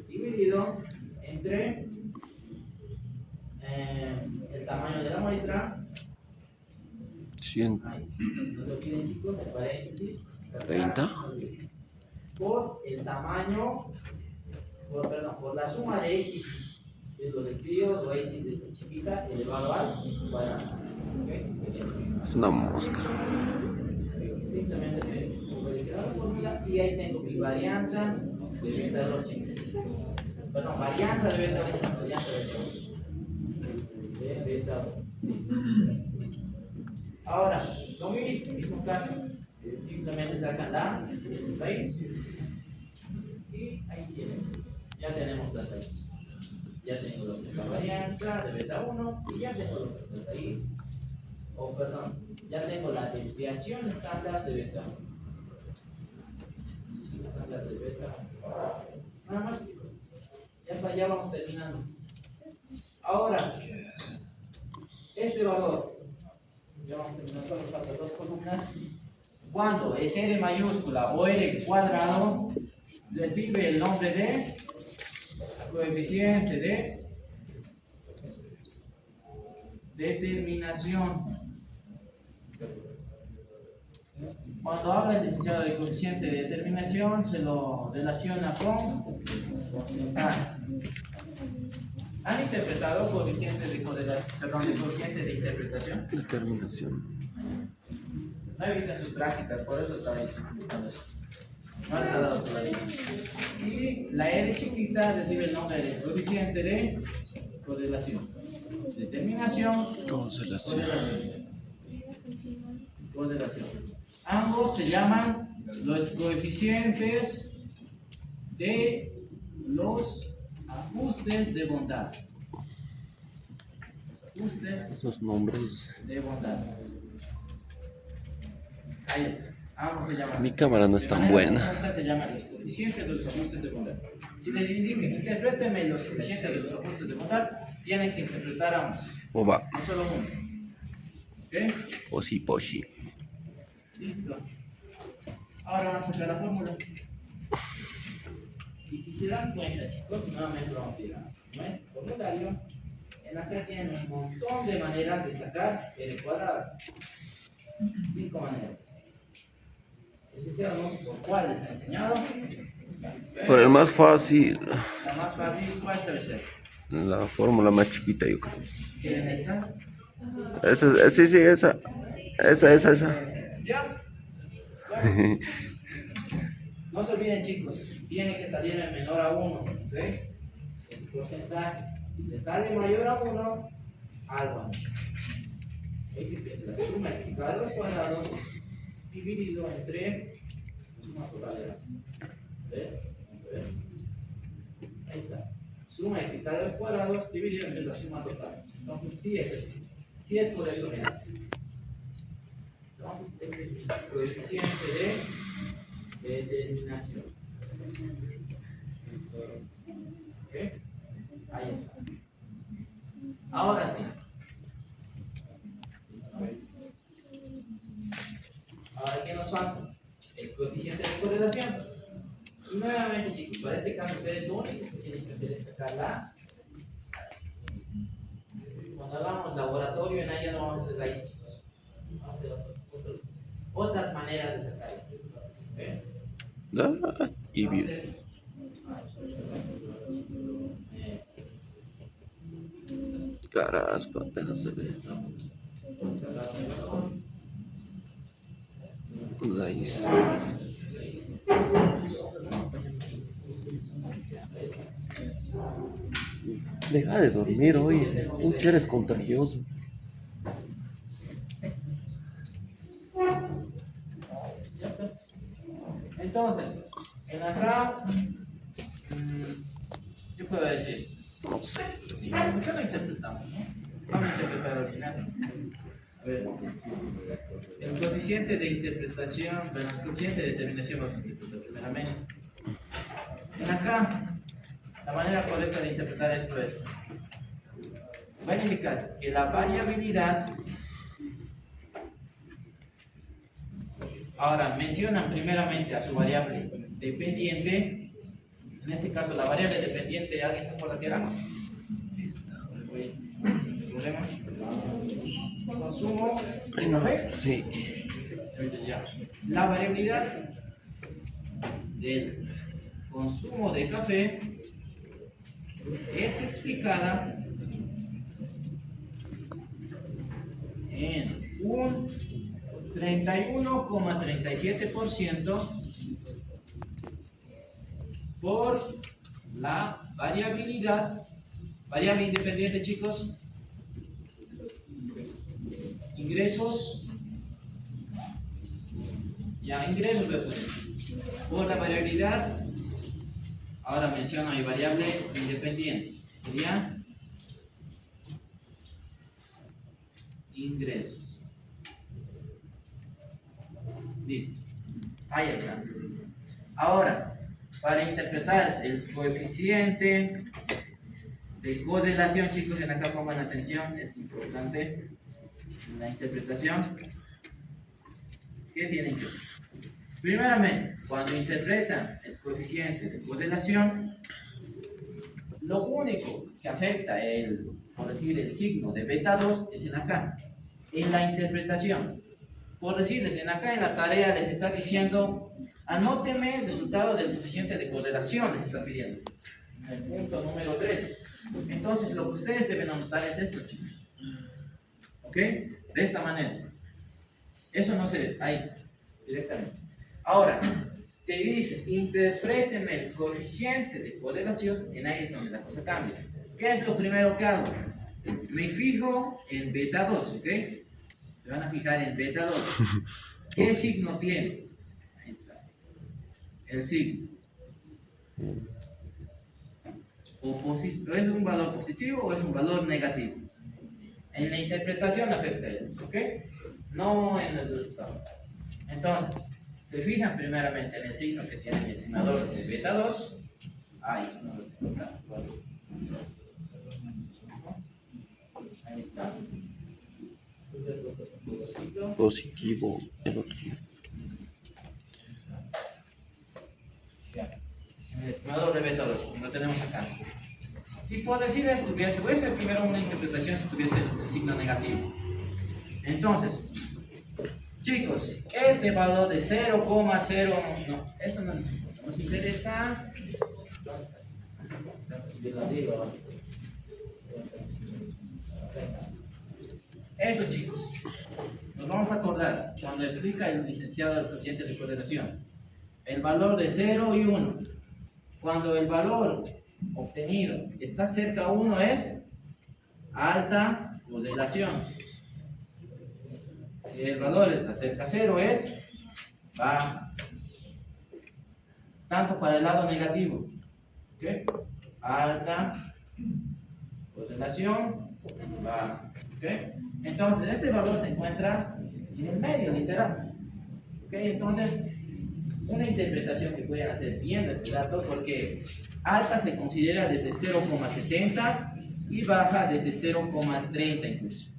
dividido entre el tamaño de la muestra. 100. Ahí, nos lo piden, chicos, en paréntesis. 30. Por el tamaño, por la suma de x de los desvíos o x de chiquita elevado al cuadrado. ¿Okay? Es una mosca. Simplemente obedeciendo la fórmula y ahí tengo mi varianza de beta 2, chicos. Perdón, varianza de beta 1, varianza de beta 2. De beta 1. Ahora, lo mismo caso, simplemente sacan la raíz y ahí tienen, ya tenemos la raíz. Ya tengo lo que es la varianza de beta 1 y ya tengo lo que es la raíz, ya tengo la desviación estándar de beta 1. Sí, estándar de beta 1. Nada más, ya está, ya vamos terminando. Ahora, este valor, ya vamos terminando, solo faltan dos columnas. Cuando es R mayúscula o R cuadrado, recibe el nombre de coeficiente de determinación. Cuando habla el licenciado de coeficiente de determinación, se lo relaciona con porcentaje. ¿Han interpretado coeficiente de correlación, perdón, de coeficiente de interpretación? Determinación. No he visto en sus prácticas, por eso estaba diciendo eso. No les ha dado todavía. Y la R chiquita recibe el nombre de coeficiente de correlación. Determinación, Correlación. correlación. Ambos se llaman los coeficientes de los ajustes de bondad. Los ajustes Esos nombres. de bondad. Ahí está. Ambos se llaman. Mi cámara no es tan buena. Se llaman los coeficientes de los ajustes de bondad. Si les indica, interprétenme los coeficientes de los ajustes de bondad, tienen que interpretar ambos, Oba. no solo uno. ¿Ok? Posi poshi. Listo. Ahora vamos a sacar la fórmula. Y si se dan cuenta, chicos, nuevamente vamos a ir a nuestro formulario. En acá tienen un montón de maneras de sacar el cuadrado. 5 maneras. Es decir, no sé por cuál les he enseñado. Por el más fácil, La más fácil, ¿cuál debe ser? la fórmula más chiquita, yo creo. ¿Quieren esta? Esa, sí, sí, esa. Esa. ¿Ya? No se olviden, chicos, tiene que salir el menor a 1. ¿Ok? El porcentaje. Si le sale mayor a 1, algo han hecho. Hay que pensar la suma eficaz de los cuadrados dividido entre la suma total de las. ¿Ve? Vamos a ver. Ahí está. Suma eficaz de los cuadrados dividido entre la suma total. Entonces, sí es correcto, mira. Entonces, este es mi coeficiente de determinación. ¿Ok? Ahí está. Ahora sí. Ahora, ¿qué nos falta? El coeficiente de correlación. Y nuevamente, chicos, para este caso, ustedes lo único que tienen que hacer es sacar la. Cuando hagamos laboratorio, en ahí ya no vamos a hacer la chicos. Vamos a hacer otras maneras de sacar esto. ¿Okay? Y bien. Entonces, Caraspa, apenas se ve. Raíz. Deja de dormir hoy, pucha, eres contagioso. entonces, en acá, yo puedo decir, No sé. ¿por qué lo interpretamos? ¿No? Vamos a interpretar al final. A ver, el coeficiente de interpretación, bueno, el coeficiente de determinación vamos a interpretar primeramente. En acá, la manera correcta de interpretar esto es, va a indicar que la variabilidad, ahora mencionan primeramente a su variable dependiente, en este caso la variable dependiente, ¿alguien se acuerda qué era? Consumo de café. Sí. La variabilidad del consumo de café es explicada en un 31,37% por la variabilidad, variable independiente, chicos, ingresos, ingresos de por la variabilidad, ahora menciono mi variable independiente, sería ingresos. Listo. Ahí está. Ahora, para interpretar el coeficiente de correlación, chicos, en acá pongan atención, es importante la interpretación. ¿Qué tienen que hacer? Primeramente, cuando interpretan el coeficiente de correlación, lo único que afecta por decir, el signo de beta 2 es en acá, en la interpretación. Por decirles, en acá en la tarea les está diciendo, anóteme el resultado del coeficiente de correlación, les está pidiendo. En el punto número 3. Entonces, lo que ustedes deben anotar es esto, chicos. ¿Ok? De esta manera. Eso no se ve ahí, directamente. Ahora, te dice, interpréteme el coeficiente de correlación, en ahí es donde la cosa cambia. ¿Qué es lo primero que hago? Me fijo en beta 2, ¿ok? Se van a fijar en beta 2. ¿Qué signo tiene? Ahí está. El signo. ¿Es un valor positivo o es un valor negativo? En la interpretación afecta a él, ¿ok? No en el resultado. Entonces, se fijan primeramente en el signo que tiene mi estimador de beta 2. Ahí, ahí está. Positivo, el otro. tenemos acá. Si por decir esto tuviese, voy a hacer primero una interpretación si tuviese el signo negativo. Entonces, chicos, este valor de 0,0, no, eso no nos interesa. ¿Dónde está? Estamos subiendo arriba, abajo. Eso, chicos, nos vamos a acordar cuando explica el licenciado del coeficiente de correlación. El valor de 0 y 1. Cuando el valor obtenido está cerca a 1 es alta correlación. Si el valor está cerca a 0 es baja. Tanto para el lado negativo. ¿Okay? Alta correlación baja. ¿Okay? Entonces, este valor se encuentra en el medio, literal. ¿Okay? Entonces, una interpretación que pueden hacer viendo este dato, porque alta se considera desde 0,70 y baja desde 0,30 incluso.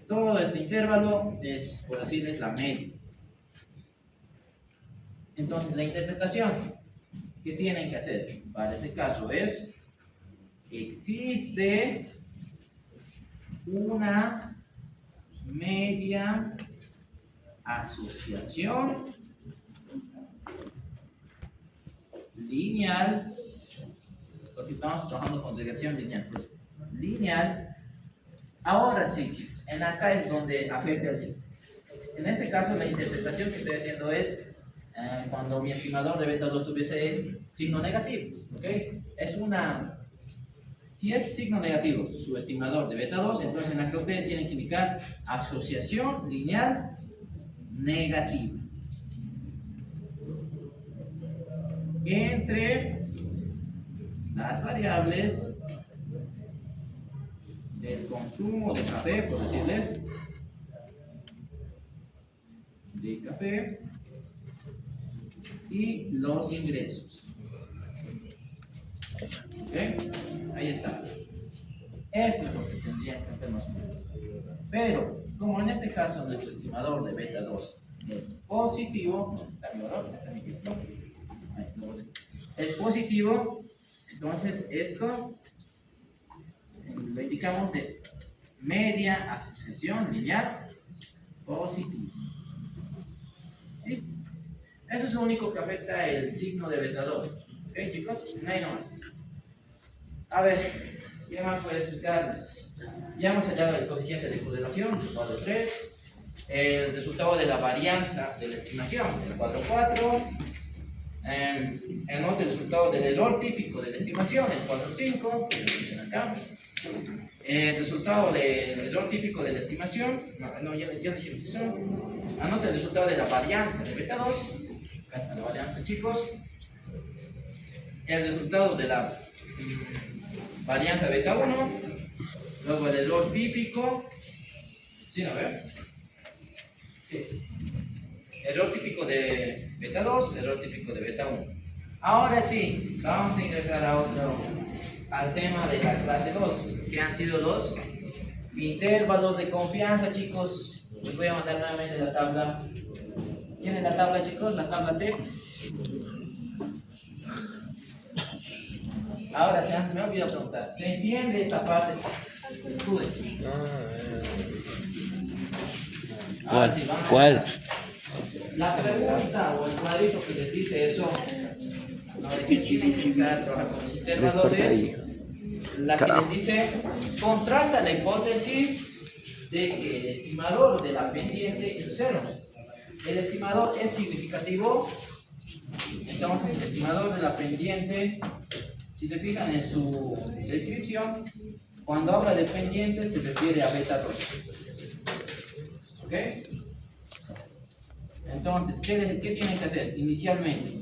Todo este intervalo es, por decirles, la media. Entonces, la interpretación que tienen que hacer para este caso es: existe una media asociación lineal, porque estamos trabajando con segregación lineal, pues, lineal. Ahora sí, chicos, en acá es donde afecta el signo. En este caso, la interpretación que estoy haciendo es cuando mi estimador de beta 2 tuviese signo negativo, ¿ok? Es una... Si es signo negativo su estimador de beta 2, entonces en la que ustedes tienen que indicar asociación lineal negativa entre las variables del consumo de café, por decirles, de café, y los ingresos. ¿Ok? Ahí está. Esto es lo que tendrían que hacer más o menos. Pero, como en este caso nuestro estimador de beta 2 es positivo, ¿dónde está mi valor? ¿Dónde está mi ejemplo? Es positivo, entonces esto lo indicamos de media asociación lineal positiva. ¿Listo? Eso es lo único que afecta el signo de beta 2. ¿Ok, chicos? No hay nomás. A ver, ¿qué más puedo explicarles? Ya hemos hallado el coeficiente de correlación, el cuadro 3, el resultado de la varianza de la estimación, el cuadro 4, anote el resultado del error típico de la estimación, el cuadro 5, acá. El resultado del error típico de la estimación, ya dijimos eso. Anote el resultado de la varianza de beta 2, acá está la varianza, chicos. El resultado de la varianza de beta 1, luego el error típico, ¿sí? A ver, sí. Error típico de beta 2, error típico de beta 1. Ahora sí, vamos a ingresar al tema de la clase 2, que han sido los intervalos de confianza, chicos. Les voy a mandar nuevamente la tabla. ¿Tienen la tabla, chicos? La tabla T. Ahora me he olvidado preguntar. ¿Se entiende esta parte, chicos? Estudien. Ahora sí, vamos a ver. La pregunta o el cuadrito que les dice eso, ¿no? De qué significa trabajar con los intervalos es la que les dice: contrasta la hipótesis de que el estimador de la pendiente es 0. El estimador es significativo, entonces el estimador de la pendiente, si se fijan en su descripción, cuando habla de pendiente se refiere a beta 2. ¿Ok? Entonces, ¿qué tienen que hacer inicialmente?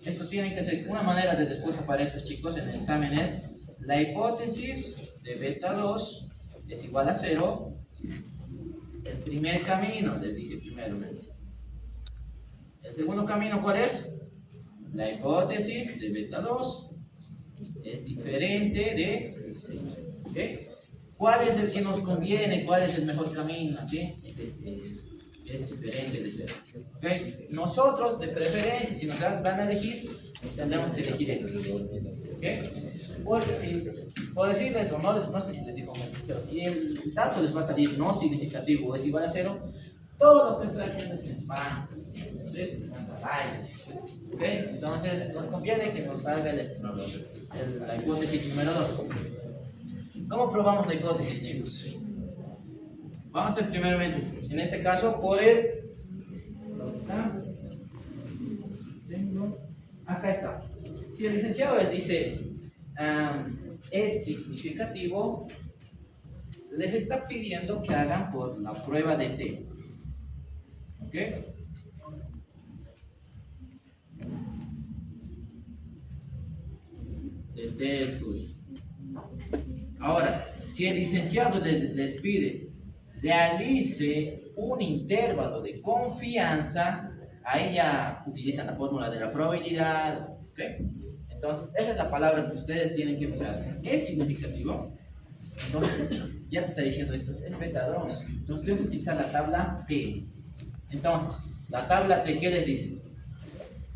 Esto tienen que hacer, una manera de respuesta para estos chicos en el examen es: la hipótesis de beta 2 es igual a 0. El primer camino, les dije primero. El segundo camino, ¿cuál es? La hipótesis de beta 2 es diferente de 0. ¿Okay? ¿Cuál es el que nos conviene? ¿Cuál es el mejor camino? ¿Sí? Es diferente de 0. ¿Okay? Nosotros, de preferencia, si nos van a elegir, tendremos que elegir este. ¿Ok? Por decirles, o no sé si les digo, pero si el dato les va a salir no significativo o es igual a 0, todo lo que estoy haciendo es en van. ¿Ok? Entonces, nos conviene que nos salga la hipótesis número 2. ¿Cómo probamos la hipótesis, chicos? Vamos a hacer primeramente, en este caso, por el... ¿Dónde está? Acá está. Si el licenciado les dice es significativo, les está pidiendo que hagan por la prueba de T. ¿Ok? De T estudio. Ahora, si el licenciado les pide realice un intervalo de confianza, ahí ya utilizan la fórmula de la probabilidad. ¿Ok? Entonces, esa es la palabra que ustedes tienen que fijarse. ¿Es significativo? Entonces, ya te está diciendo, entonces es beta 2. Entonces, tengo que utilizar la tabla T. Entonces, la tabla T, ¿qué les dice?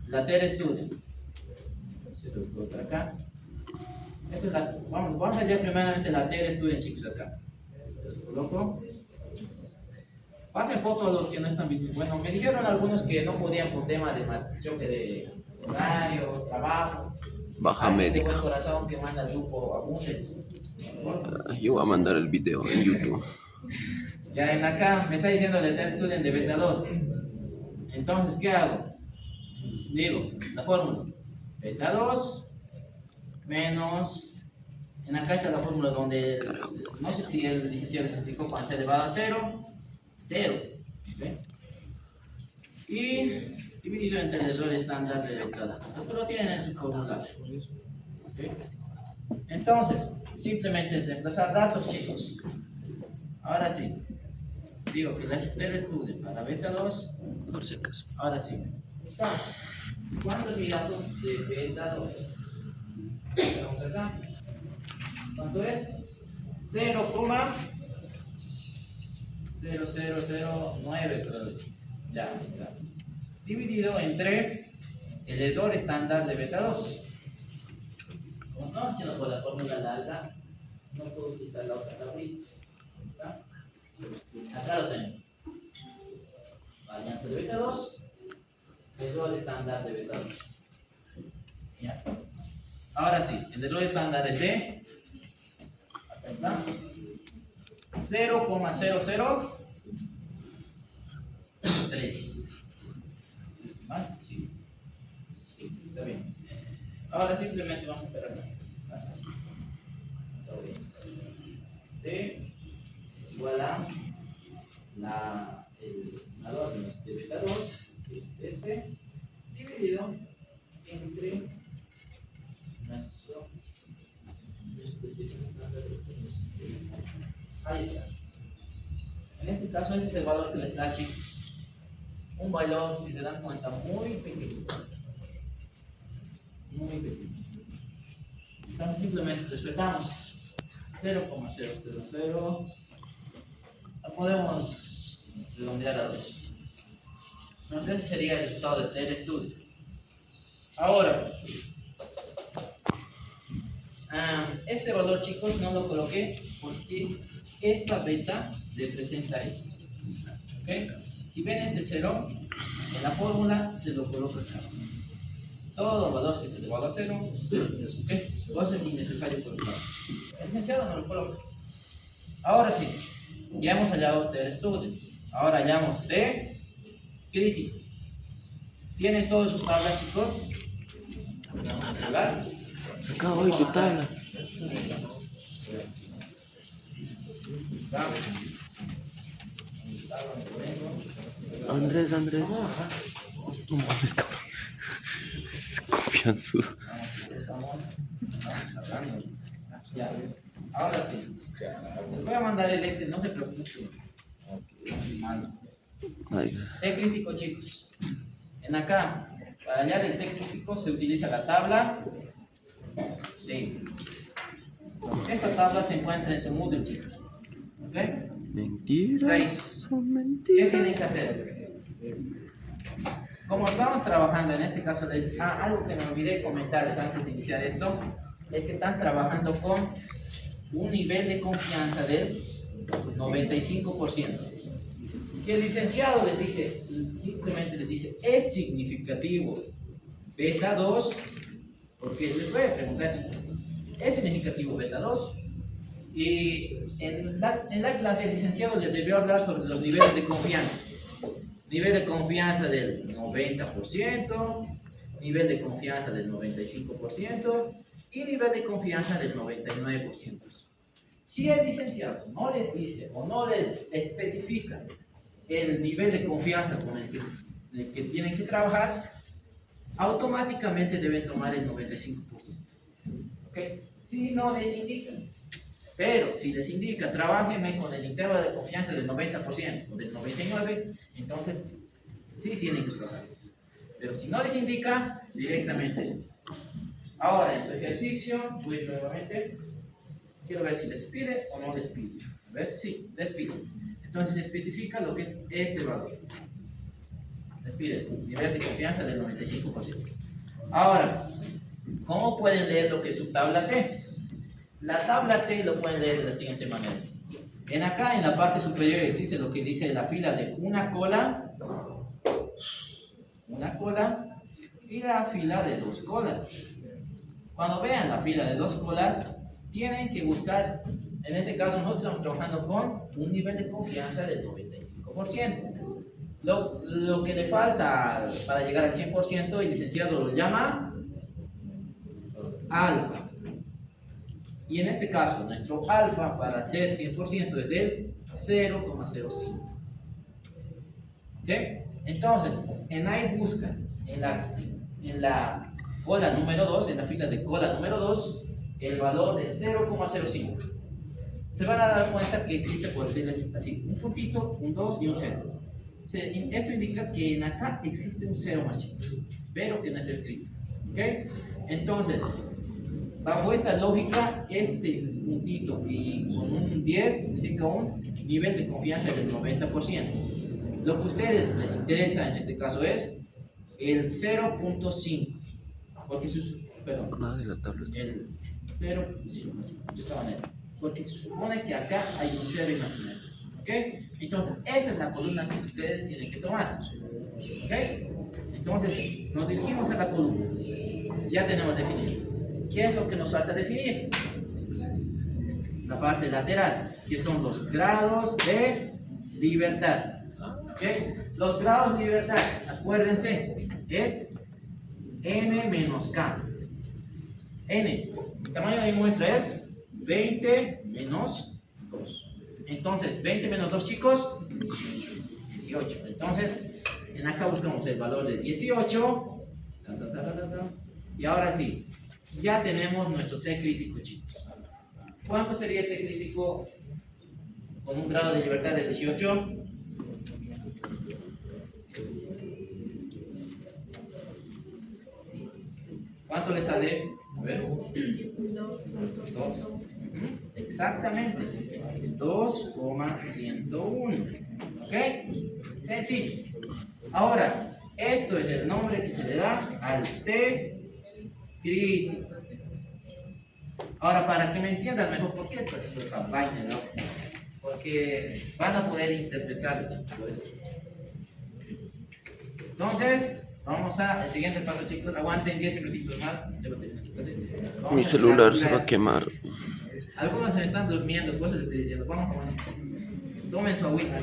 La T estudio. Entonces, los coloco acá. Esto es vamos a hallar primeramente la T estudio, chicos, acá. Los coloco. Pasen fotos a los que no están viendo. Bueno, me dijeron algunos que no podían por tema de choque de horario, trabajo. Baja Alguien médica. de buen corazón que manda al grupo Abundes. Yo voy a mandar el video en YouTube. Ya en acá me está diciendo el Letter Student de beta 2. Entonces, ¿qué hago? Digo, la fórmula. Beta 2 menos... En acá está la fórmula donde... No sé si el licenciado les explicó cuando está elevado a 0. 0. ¿Okay? Y dividido entre el error estándar de beta 2. Esto lo tienen en su formulario. ¿Okay? Entonces, simplemente es reemplazar datos, chicos. Ahora sí. Digo que la Letter Student para beta 2. Por si acaso. Ahora sí. ¿Cuántos datos de beta 2? Vamos acá. ¿Cuánto es? 0,0009, creo. Ya, ahí está. Dividido entre el error estándar de beta 2. Como estamos haciendo por la fórmula larga, no puedo utilizar la otra tablita. ¿Está? Acá lo tenemos. Varianza de beta 2. Error estándar de beta 2. Ya. Ahora sí, el error estándar es de... Acá está. 0,003. ¿Vale? Sí. Sí, está bien. Ahora simplemente vamos a esperar. Así. Está bien. D es igual a el valor de beta 2, que es este, dividido entre nuestro. Ahí está. En este caso, ese es el valor que les da, chicos. Un valor, si se dan cuenta, muy pequeño. Muy pequeño. Entonces, simplemente respetamos 0,000. Lo podemos redondear a 2. Entonces, ese sería el resultado de T estudio. Ahora, este valor, chicos, no lo coloqué porque esta beta representa esto. ¿Ok? Si ven este 0, en la fórmula se lo coloca acá. Todo valor que se le valga a 0, ¿ok? Entonces es innecesario colocarlo. El licenciado no lo coloca. Ahora sí, ya hemos hallado T estudio. Ahora hallamos T crítico. ¿Tienen todas sus tablas, chicos? Acá voy tu tabla. Andrés. No mames, es confianzudo. Ya. Ahora sí. Les voy a mandar el Excel, no se preocupen. Ay. T crítico, chicos. En acá, para hallar el T crítico se utiliza la tabla D. Esta tabla se encuentra en su Moodle, chicos. ¿Ok? Mentiras. Son ¿Qué mentiras. tienen que hacer? Como estamos trabajando, en este caso, algo que me olvidé comentarles antes de iniciar esto. es que están trabajando con un nivel de confianza del 95%. Si el licenciado les dice, simplemente les dice, es significativo beta 2, porque les voy a preguntar, chicos, ¿es significativo beta 2? Y en la clase el licenciado les debió hablar sobre los niveles de confianza. Nivel de confianza del 90%, nivel de confianza del 95% y nivel de confianza del 99%. Si el licenciado no les dice o no les especifica el nivel de confianza con el que tienen que trabajar, automáticamente deben tomar el 95%. ¿Ok? Si no les indica. Pero si les indica, trabájenme con el intervalo de confianza del 90% o del 99%, entonces sí tienen que trabajar. Pero si no les indica, directamente esto. Ahora en su ejercicio, voy nuevamente. Quiero ver si les pide o no les pide. A ver, sí, les pide. Entonces especifica lo que es este valor. Les pide nivel de confianza del 95%. Ahora, ¿cómo pueden leer lo que es su tabla T? La tabla T lo pueden leer de la siguiente manera. Acá en la parte superior existe lo que dice la fila de una cola y la fila de dos colas. Cuando vean la fila de dos colas, tienen que buscar, en este caso nosotros estamos trabajando con un nivel de confianza del 95%. Lo que le falta para llegar al 100%, el licenciado lo llama alfa. Y en este caso, nuestro alfa para ser 100% es del 0,05. ¿Ok? Entonces, ahí buscan, en la cola número 2, en la fila de cola número 2, el valor de 0,05. Se van a dar cuenta que existe, por decirles así, un puntito, un 2 y un 0. Esto indica que en acá existe un 0 más chico, pero que no está escrito. ¿Ok? Entonces, bajo esta lógica, este puntito y con un 10 significa un nivel de confianza del 90%. Lo que a ustedes les interesa en este caso es el 0.5, porque de la tabla. el 0.5, de esta manera, porque se supone que acá hay un 0 imaginario. ¿Ok? Entonces, esa es la columna que ustedes tienen que tomar. ¿Ok? Entonces, nos dirigimos a la columna. Ya tenemos definido. ¿Qué es lo que nos falta definir? La parte lateral, que son los grados de libertad. ¿Okay? Los grados de libertad, acuérdense, es n menos k. N, el tamaño de mi muestra es 20 menos 2. Entonces, 20 menos 2, chicos, 18. Entonces, en acá buscamos el valor de 18. Y ahora sí, ya tenemos nuestro T crítico, chicos. ¿Cuánto sería el T crítico con un grado de libertad de 18? ¿Cuánto le sale? A ver. 2. Exactamente. 2,101. ¿Ok? Sencillo. Ahora, esto es el nombre que se le da al T crítico. Ahora, para que me entiendan mejor, ¿por qué está haciendo esta vaina, no? Porque van a poder interpretarlo, chicos. Entonces, vamos al siguiente paso, chicos. Aguanten 10 minutitos más. Mi celular se va a quemar. Algunos se me están durmiendo, pues les estoy diciendo. Vamos, tomen su agüita.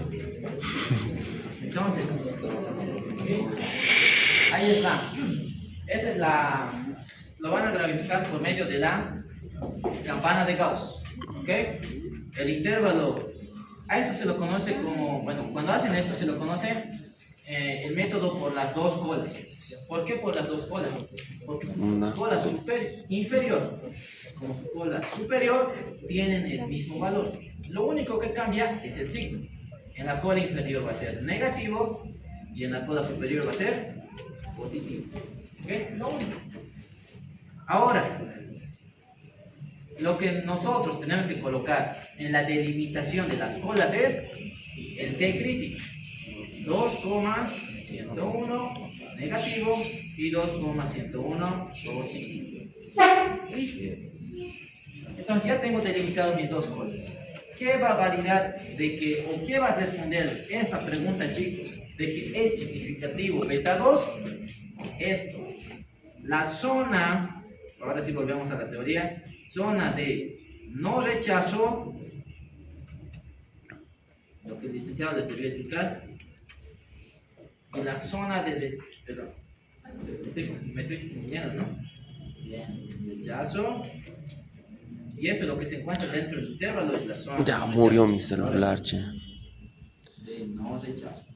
Entonces, ahí está. Esta es lo van a graficar por medio de la campana de Gauss. ¿Ok? El intervalo, a esto se lo conoce como, bueno, cuando hacen esto se lo conoce el método por las dos colas. ¿Por qué por las dos colas? Porque su cola inferior como su cola superior tienen el mismo valor. Lo único que cambia es el signo. En la cola inferior va a ser negativo y en la cola superior va a ser positivo. ¿Ok? Lo único. Ahora, lo que nosotros tenemos que colocar en la delimitación de las colas es el T crítico. 2,101 negativo y 2,101 positivo. Entonces ya tengo delimitados mis dos colas. ¿Qué va a validar de que, o qué va a responder esta pregunta, chicos? De que es significativo beta 2, esto. La zona, ahora sí volvemos a la teoría, zona de no rechazo, lo que el licenciado les debió explicar, y la zona de perdón, me estoy confundiendo, ¿no? Bien, rechazo. Y eso es lo que se encuentra dentro del intervalo, es la zona. Ya murió mi celular, che. De no rechazo.